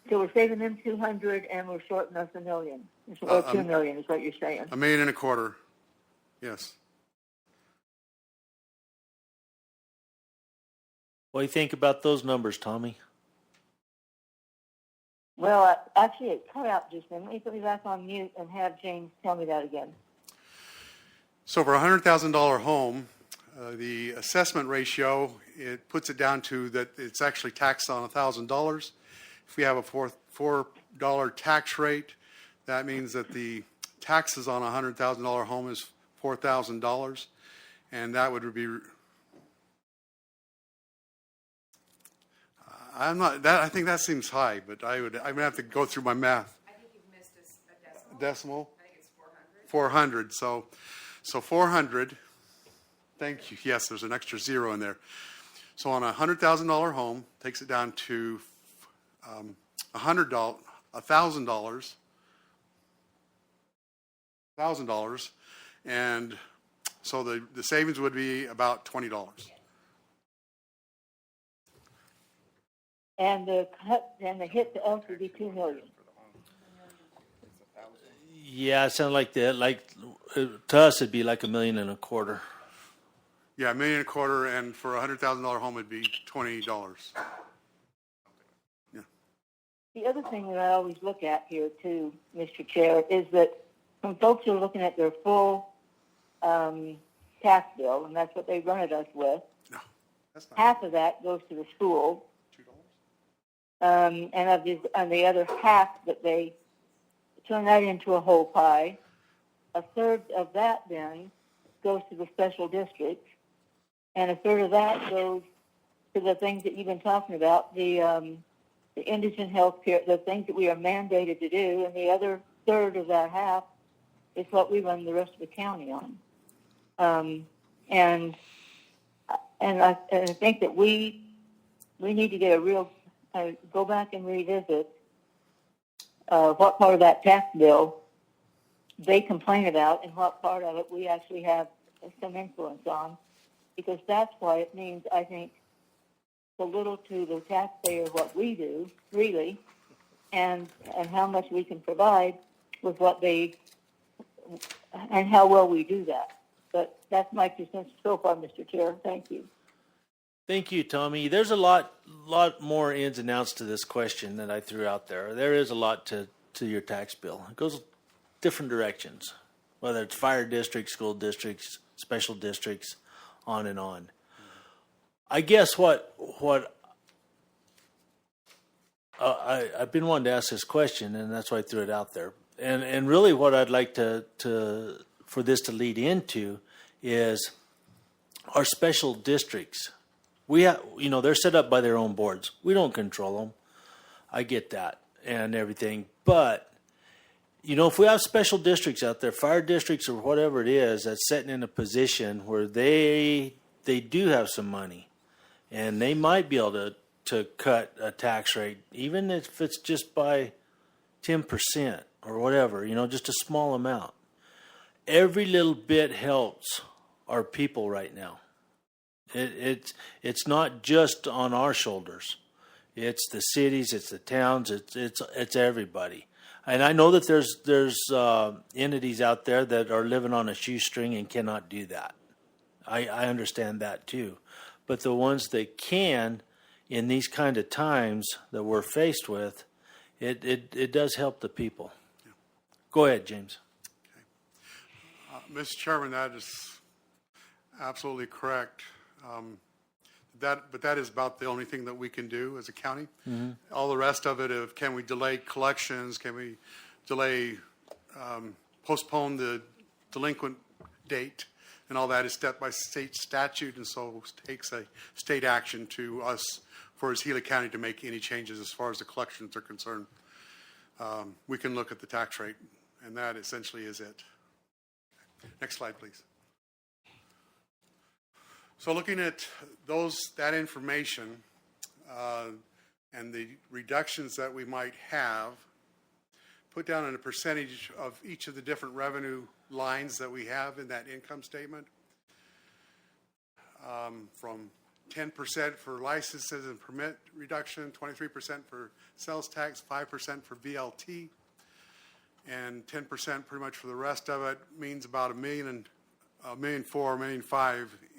we're saving them 200 and we're shorting us $1 million. Or $2 million is what you're saying. $1.25 million, yes. What do you think about those numbers, Tommy? Well, actually, it cut out just then. Let me put me back on mute and have James tell me that again. So for a $100,000 home, the assessment ratio, it puts it down to that it's actually taxed on $1,000. If we have a $4 tax rate, that means that the taxes on a $100,000 home is $4,000, and that would be. I think that seems high, but I'm gonna have to go through my math. I think you've missed a decimal. Decimal? I think it's 400. 400. So 400. Thank you. Yes, there's an extra zero in there. So on a $100,000 home, takes it down to $1,000, and so the savings would be about $20. And the cut and the hit to us would be $2 million. Yeah, it sounded like that. To us, it'd be like $1.25 million. Yeah, $1.25 million, and for a $100,000 home, it'd be $20. Yeah. The other thing that I always look at here, too, Mr. Chair, is that when folks are looking at their full tax bill, and that's what they run at us with, No, that's not half of that goes to the school, $2. and the other half that they turn that into a whole pie, a third of that then goes to the special districts, and a third of that goes to the things that you've been talking about, the indigent health care, the things that we are mandated to do, and the other third of that half is what we run the rest of the county on. And I think that we need to get a real go back and revisit what part of that tax bill they complain about and what part of it we actually have some influence on, because that's why it means, I think, so little to the taxpayer what we do, really, and how much we can provide with what they, and how well we do that. But that's my 2 cents so far, Mr. Chair. Thank you. Thank you, Tommy. There's a lot more ins and outs to this question that I threw out there. There is a lot to your tax bill. It goes different directions, whether it's fire districts, school districts, special districts, on and on. I guess what I've been wanting to ask this question, and that's why I threw it out there. And really, what I'd like to for this to lead into is our special districts. We have, they're set up by their own boards. We don't control them. I get that and everything, but if we have special districts out there, fire districts or whatever it is, that's sitting in a position where they do have some money, and they might be able to cut a tax rate, even if it's just by 10% or whatever, just a small amount. Every little bit helps our people right now. It's not just on our shoulders. It's the cities, it's the towns, it's everybody. And I know that there's entities out there that are living on a shoestring and cannot do that. I understand that too. But the ones that can, in these kind of times that we're faced with, it does help the people. Yeah. Go ahead, James. Mr. Chairman, that is absolutely correct. But that is about the only thing that we can do as a county. Mm-hmm. All the rest of it, can we delay collections? Can we delay, postpone the delinquent date? And all that is set by state statute, and so it takes a state action to us for Gila County to make any changes as far as the collections are concerned. We can look at the tax rate, and that essentially is it. Next slide, please. So looking at that information and the reductions that we might have, put down in a percentage of each of the different revenue lines that we have in that income statement, from 10% for licenses and permit reduction, 23% for sales tax, 5% for VLT, and 10% pretty much for the rest of it, means about $1.4 million, $1.5 million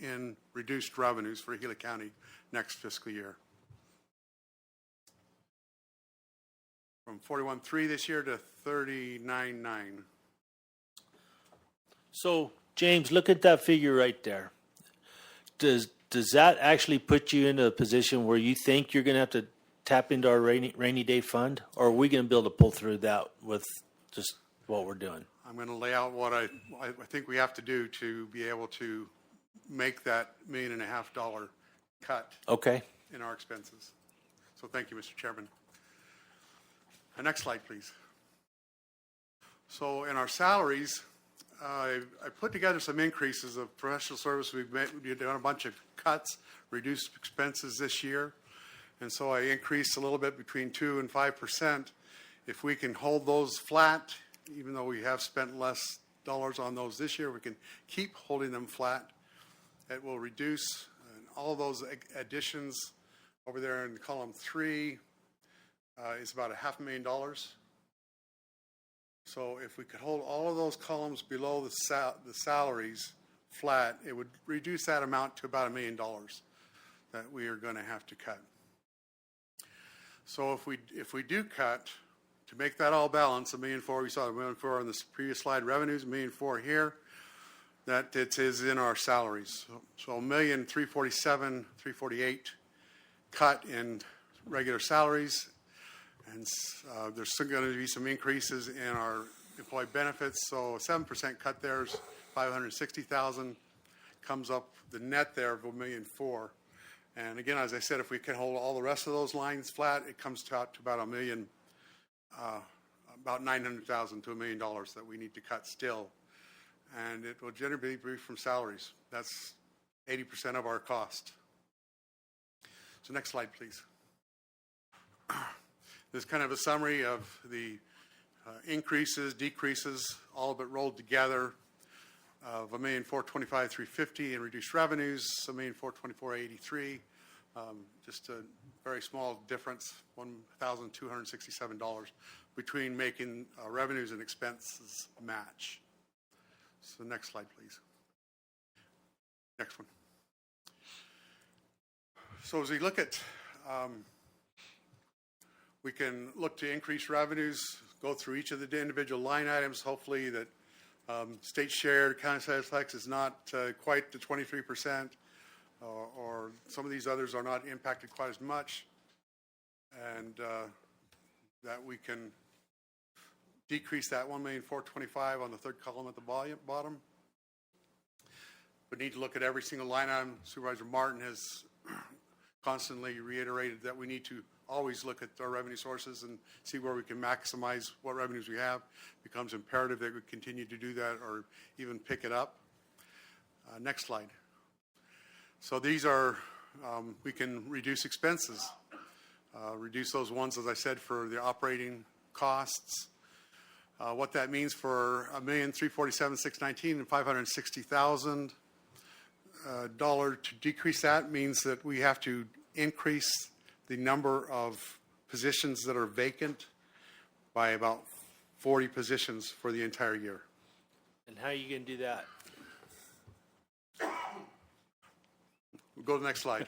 in reduced revenues for Gila County next fiscal year. From 41.3 this year to 39.9. So, James, look at that figure right there. Does that actually put you into a position where you think you're going to have to tap into our rainy day fund, or are we going to be able to pull through that with just what we're doing? I'm going to lay out what I think we have to do to be able to make that $1.5 million cut in our expenses. So thank you, Mr. Chairman. Next slide, please. So in our salaries, I put together some increases of professional service. We've done a bunch of cuts, reduced expenses this year. And so I increased a little bit between 2 and 5%. If we can hold those flat, even though we have spent less dollars on those this year, we can keep holding them flat. It will reduce all those additions over there in column 3 is about $500,000. So if we could hold all of those columns below the salaries flat, it would reduce that amount to about $1 million that we are going to have to cut. So if we do cut, to make that all balance, $1.4 million, we saw $1.4 million on this previous slide, revenues, $1.4 million here, that it is in our salaries. So $1,347,000, $348 cut in regular salaries, and there's still going to be some increases in our employee benefits. So a 7% cut there is $560,000, comes up the net there of $1.4 million. And again, as I said, if we can hold all the rest of those lines flat, it comes out to about $1 million, about $900,000 to $1 million that we need to cut still. And it will generally be from salaries. That's 80% of our cost. So next slide, please. This is kind of a summary of the increases, decreases, all of it rolled together of $1,425,350 in reduced revenues, $1,424,083. Just a very small difference, $1,267 between making revenues and expenses match. So next slide, please. Next one. So as we look at, we can look to increase revenues, go through each of the individual line items. Hopefully that state share, county sales tax is not quite the 23%. or some of these others are not impacted quite as much, and that we can decrease that 1,425,000 on the third column at the bottom. We need to look at every single line item. Supervisor Martin has constantly reiterated that we need to always look at our revenue sources and see where we can maximize what revenues we have. It becomes imperative that we continue to do that or even pick it up. Next slide. So these are, we can reduce expenses, reduce those ones, as I said, for the operating costs. What that means for $1,347,619 and $560,000 to decrease that means that we have to increase the number of positions that are vacant by about 40 positions for the entire year. And how are you going to do that? We'll go to the next slide.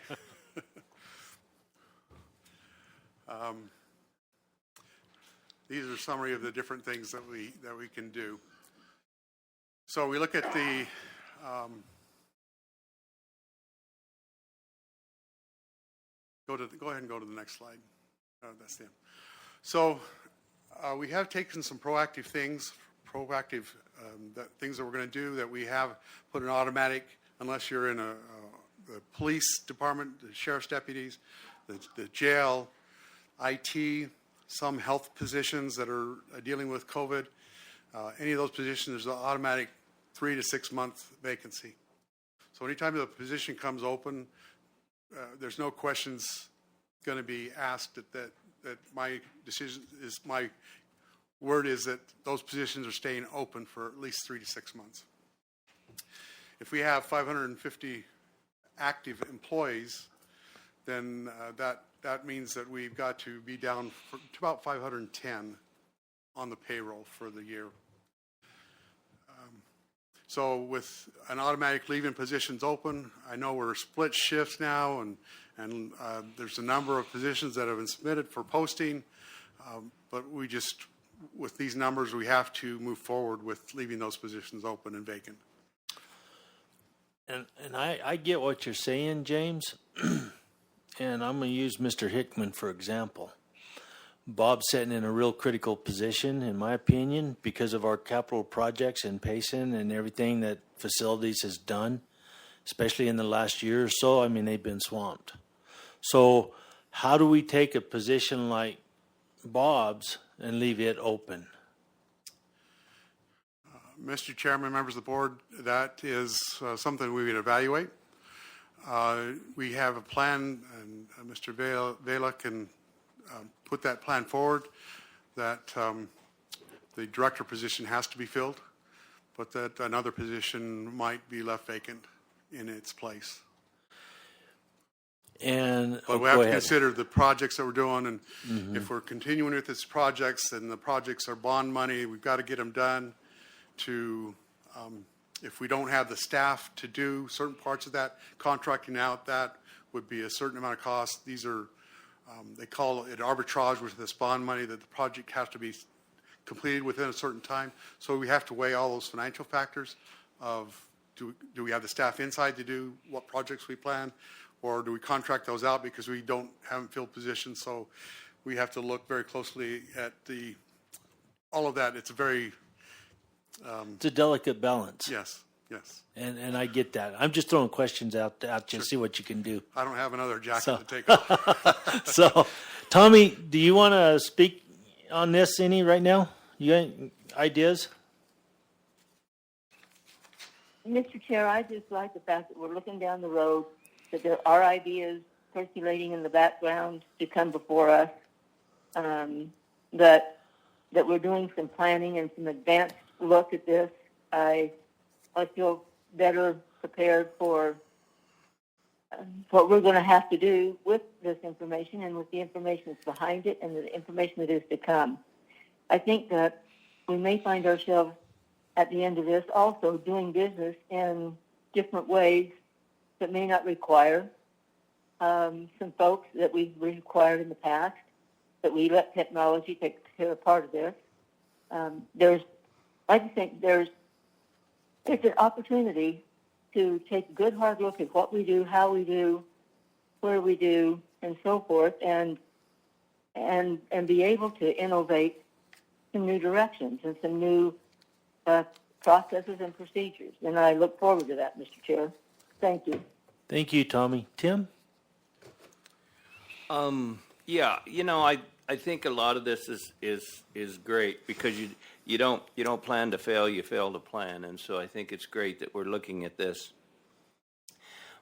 These are a summary of the different things that we can do. So we look at the go ahead and go to the next slide. That's the end. So we have taken some proactive things, things that we're going to do, that we have put an automatic, unless you're in the police department, the sheriff's deputies, the jail, IT, some health positions that are dealing with COVID. Any of those positions, there's an automatic 3 to 6 month vacancy. So anytime the position comes open, there's no questions going to be asked that my decision is, my word is that those positions are staying open for at least 3 to 6 months. If we have 550 active employees, then that means that we've got to be down to about 510 on the payroll for the year. So with an automatic leaving positions open, I know we're split shifts now, and there's a number of positions that have been submitted for posting, but we just, with these numbers, we have to move forward with leaving those positions open and vacant. And I get what you're saying, James, and I'm going to use Mr. Hickman for example. Bob's sitting in a real critical position, in my opinion, because of our capital projects in Payson and everything that facilities has done, especially in the last year or so. I mean, they've been swamped. So how do we take a position like Bob's and leave it open? Mr. Chairman, members of the board, that is something we would evaluate. We have a plan, and Mr. Vela can put that plan forward, that the director position has to be filled, but that another position might be left vacant in its place. And but we have to consider the projects that we're doing, and if we're continuing with these projects, and the projects are bond money, we've got to get them done. If we don't have the staff to do certain parts of that, contracting out, that would be a certain amount of cost. These are they call it arbitrage with this bond money, that the project has to be completed within a certain time. So we have to weigh all those financial factors of do we have the staff inside to do what projects we plan, or do we contract those out because we haven't filled positions. So we have to look very closely at all of that. It's a very it's a delicate balance. Yes. Yes. And I get that. I'm just throwing questions out to sure. See what you can do. I don't have another jacket to take off. So, Tommy, do you want to speak on this any right now? You got ideas? Mr. Chair, I just like the fact that we're looking down the road, that there are ideas circulating in the background to come before us, that we're doing some planning and some advanced look at this. I feel better prepared for what we're going to have to do with this information and with the information that's behind it and the information that is to come. I think that we may find ourselves at the end of this also doing business in different ways that may not require some folks that we've required in the past, that we let technology take care of part of this. I just think there's an opportunity to take a good hard look at what we do, how we do, where we do, and so forth, and be able to innovate some new directions and some new processes and procedures. And I look forward to that, Mr. Chair. Thank you. Thank you, Tommy. Tim? Yeah, I think a lot of this is great because you don't plan to fail, you fail to plan. And so I think it's great that we're looking at this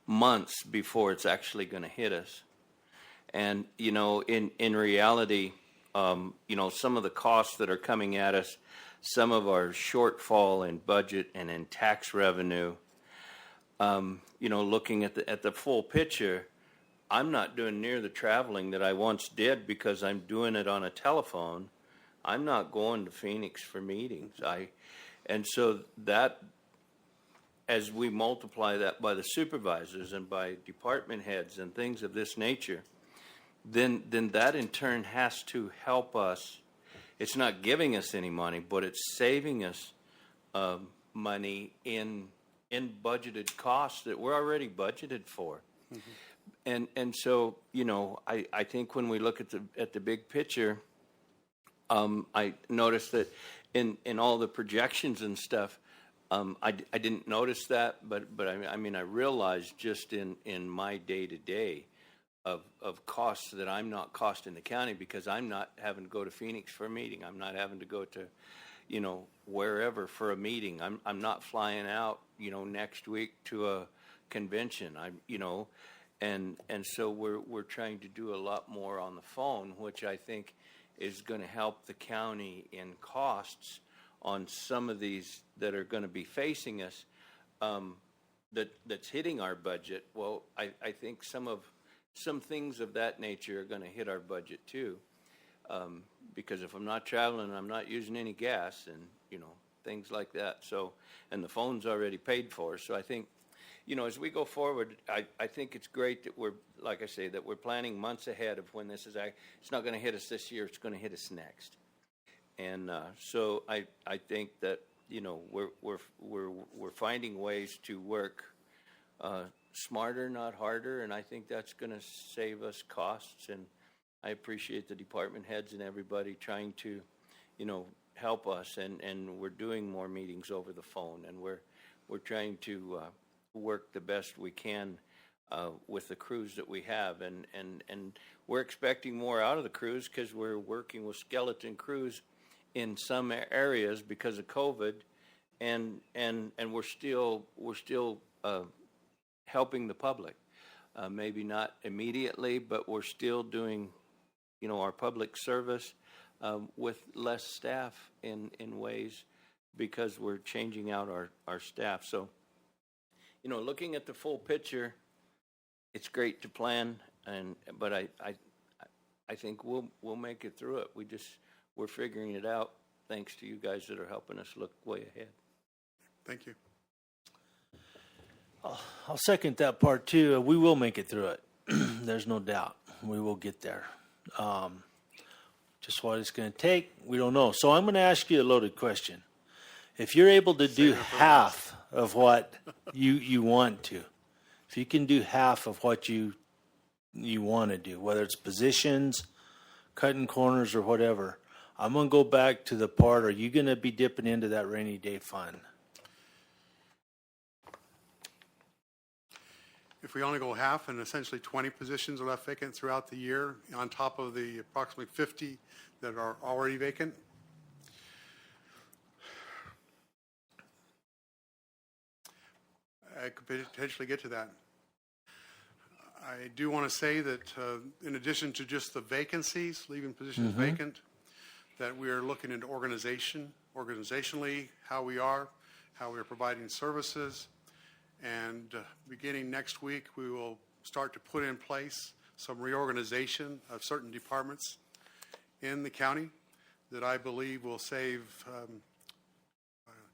months before it's actually going to hit us. And, in reality, some of the costs that are coming at us, some of our shortfall in budget and in tax revenue, looking at the full picture, I'm not doing near the traveling that I once did because I'm doing it on a telephone. I'm not going to Phoenix for meetings. And so that, as we multiply that by the supervisors and by department heads and things of this nature, then that in turn has to help us. It's not giving us any money, but it's saving us money in budgeted costs that we're already budgeted for. Mm-hmm. And so, I think when we look at the big picture, I noticed that in all the projections and stuff, I didn't notice that, but I realized just in my day-to-day of costs that I'm not costing the county because I'm not having to go to Phoenix for a meeting. I'm not having to go to, wherever for a meeting. I'm not flying out, next week to a convention. And so we're trying to do a lot more on the phone, which I think is going to help the county in costs on some of these that are going to be facing us, that's hitting our budget. Well, I think some things of that nature are going to hit our budget too, because if I'm not traveling, I'm not using any gas and things like that. So, and the phone's already paid for. So I think, as we go forward, I think it's great that we're, like I say, that we're planning months ahead of when this is. It's not going to hit us this year. It's going to hit us next. And so I think that we're finding ways to work smarter, not harder, and I think that's going to save us costs. And I appreciate the department heads and everybody trying to, help us. And we're doing more meetings over the phone, and we're trying to work the best we can with the crews that we have, and we're expecting more out of the crews because we're working with skeleton crews in some areas because of COVID, and we're still helping the public. Maybe not immediately, but we're still doing, our public service with less staff in ways because we're changing out our staff. So, looking at the full picture, it's great to plan, but I think we'll make it through it. We're figuring it out thanks to you guys that are helping us look way ahead. Thank you. I'll second that part too. We will make it through it. There's no doubt. We will get there. Just what it's going to take, we don't know. So I'm going to ask you a loaded question. If you're able to do half of what you want to, if you can do half of what you want to do, whether it's positions, cutting corners, or whatever, I'm going to go back to the part, are you going to be dipping into that rainy day fund? If we only go half and essentially 20 positions are left vacant throughout the year, on top of the approximately 50 that are already vacant, I could potentially get to that. I do want to say that in addition to just the vacancies, leaving positions vacant, that we are looking into organizationally, how we are providing services. And beginning next week, we will start to put in place some reorganization of certain departments in the county that I believe will save a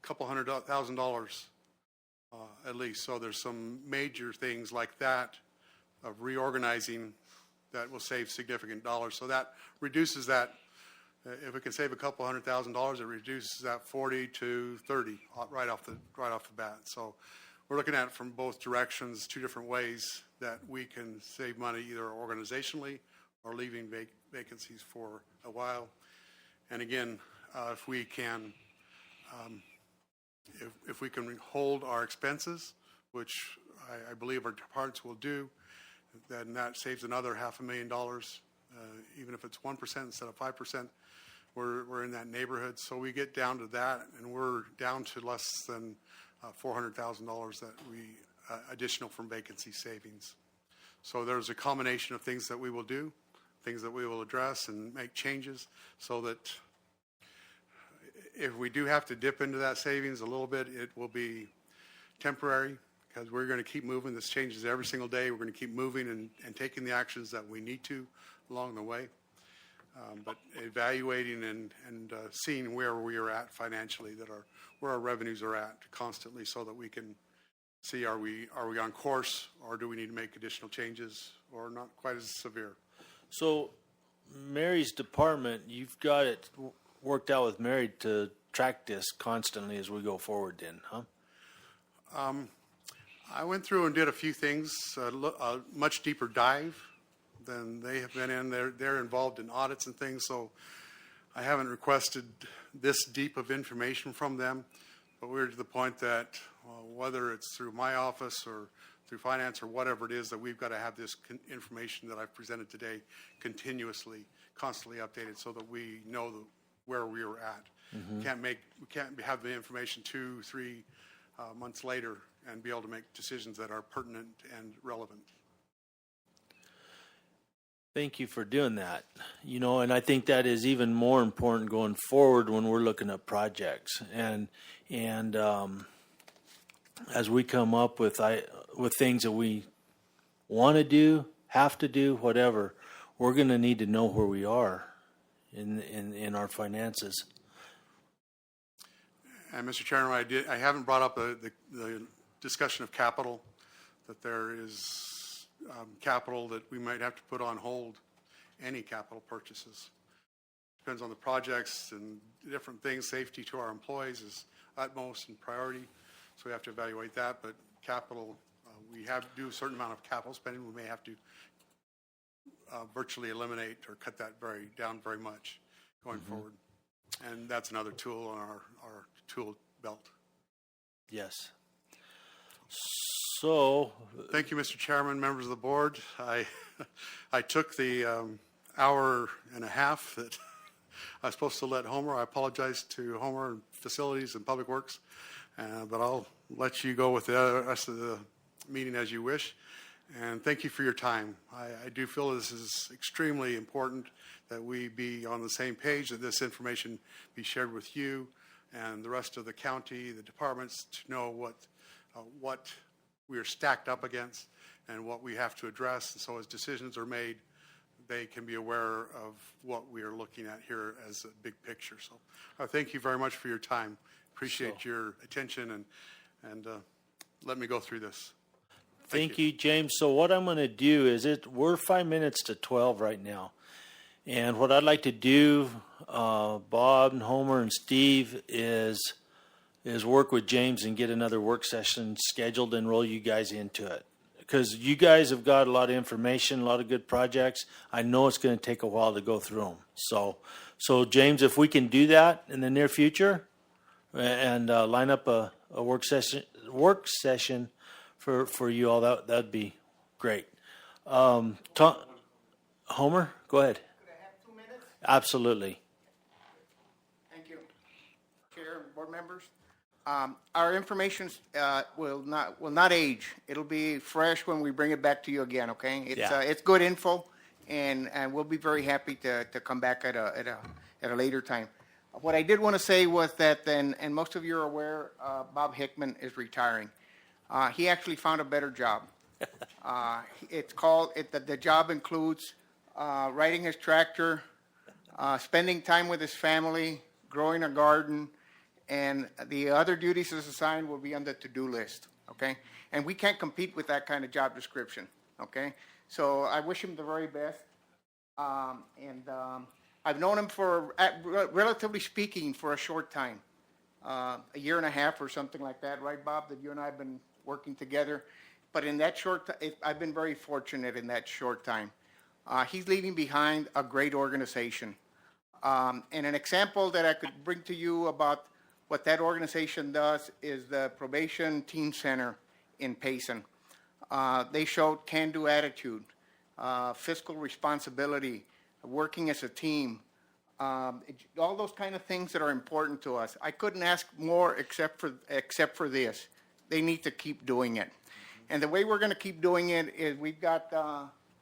couple $100,000 at least. So there's some major things like that of reorganizing that will save significant dollars. So that reduces that. If we can save a couple $100,000, it reduces that 40 to 30 right off the bat. So we're looking at it from both directions, two different ways that we can save money, either organizationally or leaving vacancies for a while. And again, if we can hold our expenses, which I believe our departments will do, then that saves another $500,000. Even if it's 1% instead of 5%, we're in that neighborhood. So we get down to that, and we're down to less than $400,000 that we additional from vacancy savings. So there's a combination of things that we will do, things that we will address and make changes, so that if we do have to dip into that savings a little bit, it will be temporary, because we're going to keep moving. This changes every single day. We're going to keep moving and taking the actions that we need to along the way. But evaluating and seeing where we are at financially, where our revenues are at constantly, so that we can see, are we on course, or do we need to make additional changes, or not quite as severe. So Mary's department, you've got it worked out with Mary to track this constantly as we go forward then, huh? I went through and did a few things, a much deeper dive than they have been in. They're involved in audits and things, so I haven't requested this deep of information from them. But we're to the point that whether it's through my office or through finance or whatever it is, that we've got to have this information that I've presented today continuously, constantly updated, so that we know where we are at. We can't have the information 2-3 months later and be able to make decisions that are pertinent and relevant. Thank you for doing that. And I think that is even more important going forward when we're looking at projects. And as we come up with things that we want to do, have to do, whatever, we're going to need to know where we are in our finances. And Mr. Chairman, I haven't brought up the discussion of capital, that there is capital that we might have to put on hold, any capital purchases. Depends on the projects and different things. Safety to our employees is utmost and priority, so we have to evaluate that. But capital, we have to do a certain amount of capital spending. We may have to virtually eliminate or cut that down very much going forward. And that's another tool on our tool belt. Yes. So, thank you, Mr. Chairman, members of the board. I took the hour and a half that I was supposed to let Homer. I apologize to Homer and Facilities and Public Works, but I'll let you go with the rest of the meeting as you wish. And thank you for your time. I do feel this is extremely important that we be on the same page, that this information be shared with you and the rest of the county, the departments, to know what we are stacked up against and what we have to address. And so as decisions are made, they can be aware of what we are looking at here as a big picture. So thank you very much for your time. Appreciate your attention and let me go through this. Thank you, James. So what I'm going to do is we're 5 minutes to 12 right now. And what I'd like to do, Bob and Homer and Steve, is work with James and get another work session scheduled and roll you guys into it. Because you guys have got a lot of information, a lot of good projects. I know it's going to take a while to go through them. So James, if we can do that in the near future and line up a work session for you all, that'd be great. Homer, go ahead. Could I have 2 minutes? Absolutely. Thank you, Chair and board members. Our information will not age. It'll be fresh when we bring it back to you again. Okay, it's good info, and we'll be very happy to come back at a later time. What I did want to say was that, and most of you are aware, Bob Hickman is retiring. He actually found a better job. The job includes riding his tractor, spending time with his family, growing a garden, and the other duties as assigned will be on the to-do list, okay? And we can't compete with that kind of job description, okay? So I wish him the very best. I've known him for, relatively speaking, for a short time, a year and a half or something like that, right, Bob, that you and I have been working together. But in that I've been very fortunate in that short time. He's leaving behind a great organization. And an example that I could bring to you about what that organization does is the Probation Team Center in Payson. They showed can-do attitude, fiscal responsibility, working as a team, all those kind of things that are important to us. I couldn't ask more except for this. They need to keep doing it. And the way we're going to keep doing it is we've got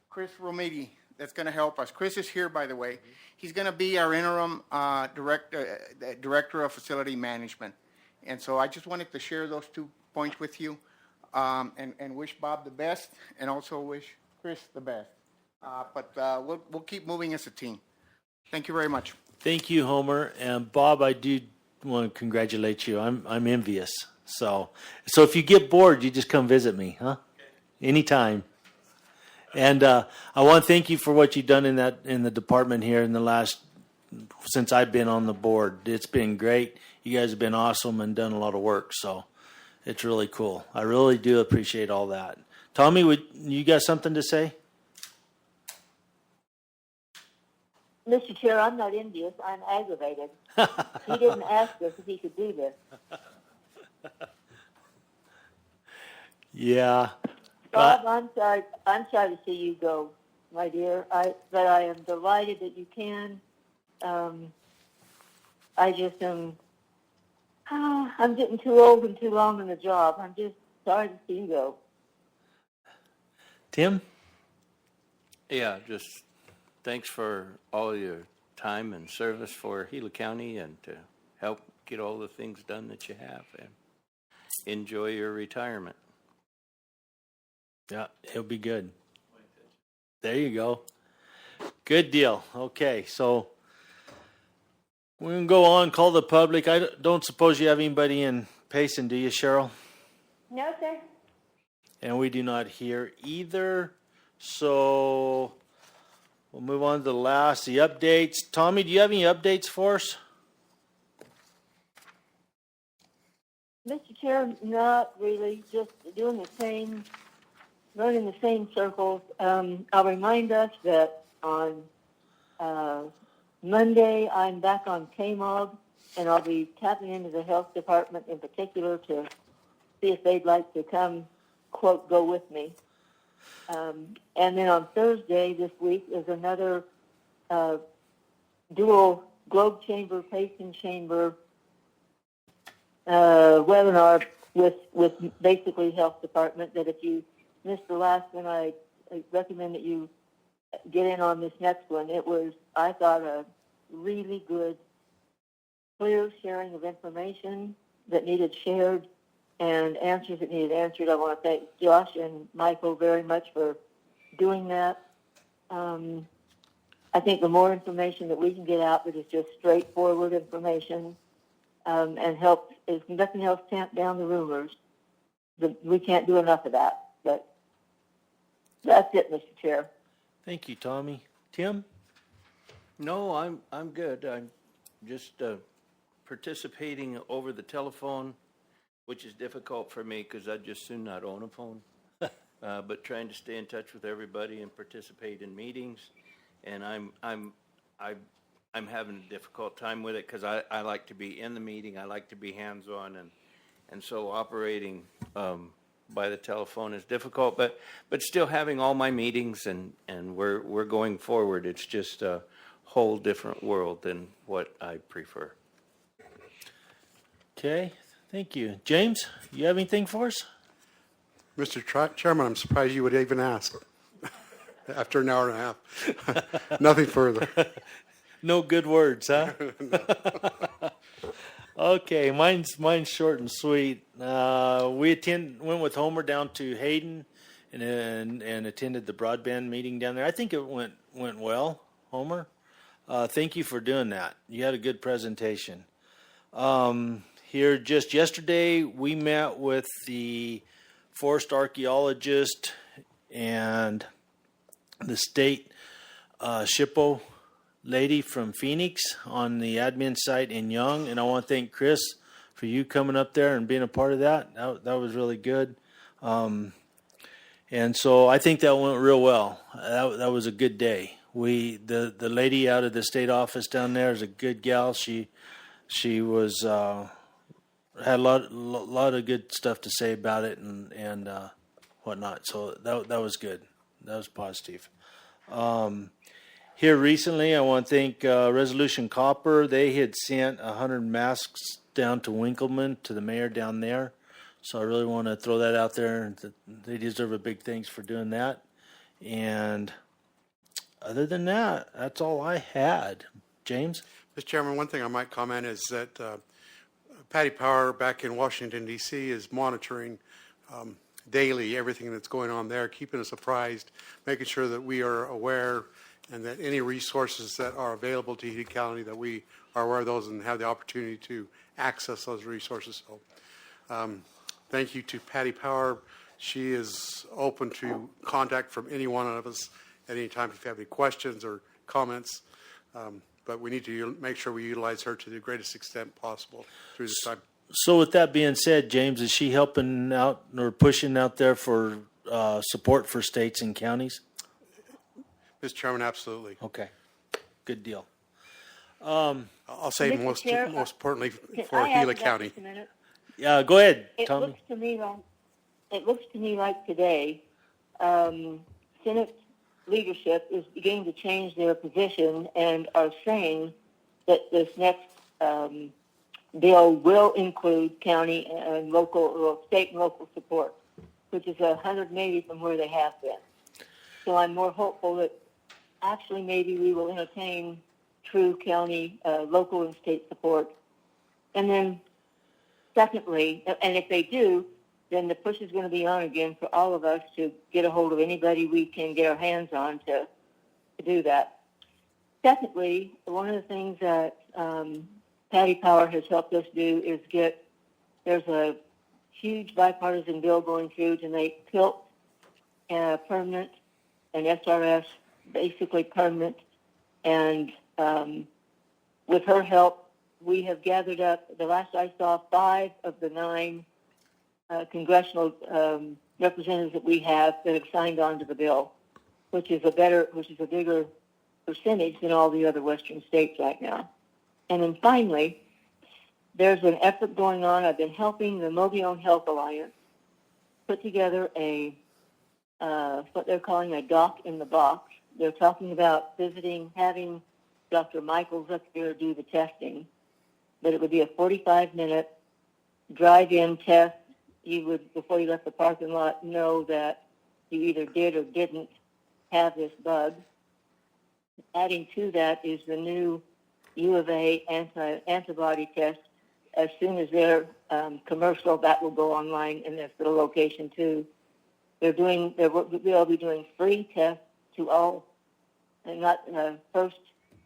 Chris Romiti that's going to help us. Chris is here, by the way. He's going to be our interim director of facility management. And so I just wanted to share those 2 points with you, and wish Bob the best, and also wish Chris the best. But we'll keep moving as a team. Thank you very much. Thank you, Homer. And Bob, I do want to congratulate you. I'm envious. So if you get bored, you just come visit me, huh? Anytime. And I want to thank you for what you've done in the department here since I've been on the board. It's been great. You guys have been awesome and done a lot of work. So it's really cool. I really do appreciate all that. Tommy, you got something to say? Mr. Chair, I'm not envious. I'm aggravated. He didn't ask us if he could do this. Yeah. Bob, I'm sorry. I'm sorry to see you go, my dear. But I am delighted that you can. I just am. I'm getting too old and too long in the job. I'm just sorry to see you go. Tim? Yeah, just thanks for all your time and service for Gila County and to help get all the things done that you have, and enjoy your retirement. Yeah, it'll be good. There you go. Good deal. Okay, so we're going to go on, call the public. I don't suppose you have anybody in Payson, do you, Cheryl? No, sir. And we do not hear either. So we'll move on to the updates. Tommy, do you have any updates for us? Mr. Chair, not really. Just doing the same, running the same circles. I'll remind us that on Monday I'm back on KMOG, and I'll be tapping into the health department in particular to see if they'd like to come, quote, go with me. And then on Thursday this week is another dual Globe Chamber, Payson Chamber webinar with basically health department, that if you missed the last one, I recommend that you get in on this next one. It was, I thought, a really good, clear sharing of information that needed shared and answers that needed answered. I want to thank Josh and Michael very much for doing that. I think the more information that we can get out that is just straightforward information and helps, if nothing else, tamp down the rumors. We can't do enough of that. But that's it, Mr. Chair. Thank you, Tommy. Tim? No, I'm good. I'm just participating over the telephone, which is difficult for me because I'd just soon not own a phone. But trying to stay in touch with everybody and participate in meetings, and I'm having a difficult time with it because I like to be in the meeting. I like to be hands-on, and so operating by the telephone is difficult. But still having all my meetings and we're going forward. It's just a whole different world than what I prefer. Okay, thank you. James, you have anything for us? Mr. Chairman, I'm surprised you would even ask after an hour and a half. Nothing further. No good words, huh? Okay, mine's short and sweet. We went with Homer down to Hayden and attended the broadband meeting down there. I think it went well, Homer. Thank you for doing that. You had a good presentation. Here just yesterday, we met with the forest archaeologist and the state SHPO lady from Phoenix on the admin site in Young, and I want to thank Chris for you coming up there and being a part of that. That was really good. And so I think that went real well. That was a good day. The lady out of the state office down there is a good gal. She was had a lot of good stuff to say about it and whatnot. So that was good. That was positive. Here recently, I want to thank Resolution Copper. They had sent 100 masks down to Winkleman, to the mayor down there. So I really want to throw that out there. They deserve a big thanks for doing that. And other than that, that's all I had. James? Mr. Chairman, one thing I might comment is that Patty Power back in Washington, D.C. is monitoring daily everything that's going on there, keeping us apprised, making sure that we are aware and that any resources that are available to Healy County, that we are aware of those and have the opportunity to access those resources. So thank you to Patty Power. She is open to contact from any one of us at any time if you have any questions or comments. But we need to make sure we utilize her to the greatest extent possible through this time. So with that being said, James, is she helping out or pushing out there for support for states and counties? Mr. Chairman, absolutely. Okay, good deal. I'll say Mr. most Chair, importantly Can for I add Gila to that County. just a minute? Yeah, go ahead, It Tommy. looks to me like today, Senate leadership is beginning to change their position and are saying that this next bill will include county and local, or state and local support, which is 180 from where they have been. So I'm more hopeful that actually maybe we will entertain true county, local, and state support. And then, secondly, and if they do, then the push is going to be on again for all of us to get a hold of anybody we can get our hands on to do that. Secondly, one of the things that Patty Power has helped us do is there's a huge bipartisan bill going through to make PILT permanent and SRS basically permanent. And with her help, we have gathered up, the last I saw, 5 of the 9 congressional representatives that we have that have signed on to the bill, which is a bigger percentage than all the other western states right now. And then finally, there's an effort going on. I've been helping the Mobile Health Alliance put together what they're calling a doc in the box. They're talking about having Dr. Michaels up there do the testing, but it would be a 45-minute drive-in test. You would, before you left the parking lot, know that you either did or didn't have this bug. Adding to that is the new U of A antibody test. As soon as their commercial, that will go online in this little location too. They'll be doing free tests to all, and not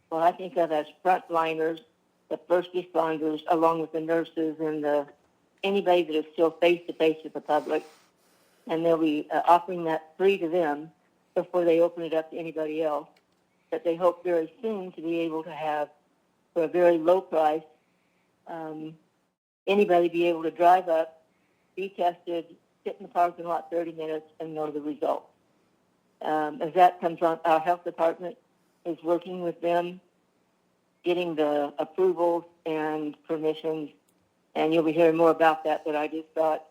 what I think of as frontliners, the first responders, along with the nurses and anybody that is still face-to-face with the public. And they'll be offering that free to them before they open it up to anybody else. But they hope very soon to be able to have, for a very low price, anybody be able to drive up, be tested, sit in the parking lot 30 minutes, and know the result. As that comes on, our health department is working with them, getting the approvals and permissions, and you'll be hearing more about that, but I just thought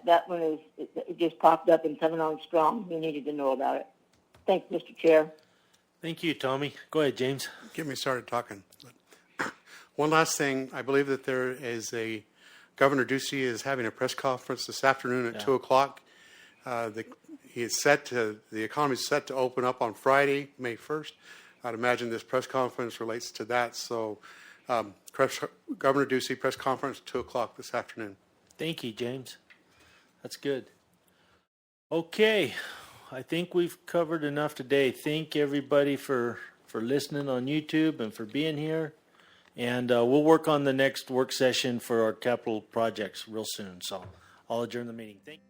that one it just popped up and coming on strong. You needed to know about it. Thanks, Mr. Chair. Thank you, Tommy. Go ahead, James. Get me started talking. One last thing, I believe that there is Governor Ducey is having a press conference this afternoon at 2 o'clock. The economy is set to open up on Friday, May 1st. I'd imagine this press conference relates to that. So Governor Ducey press conference, 2 o'clock this afternoon. Thank you, James. That's good. Okay, I think we've covered enough today. Thank everybody for listening on YouTube and for being here. And we'll work on the next work session for our capital projects real soon. So I'll adjourn the meeting. Thank you.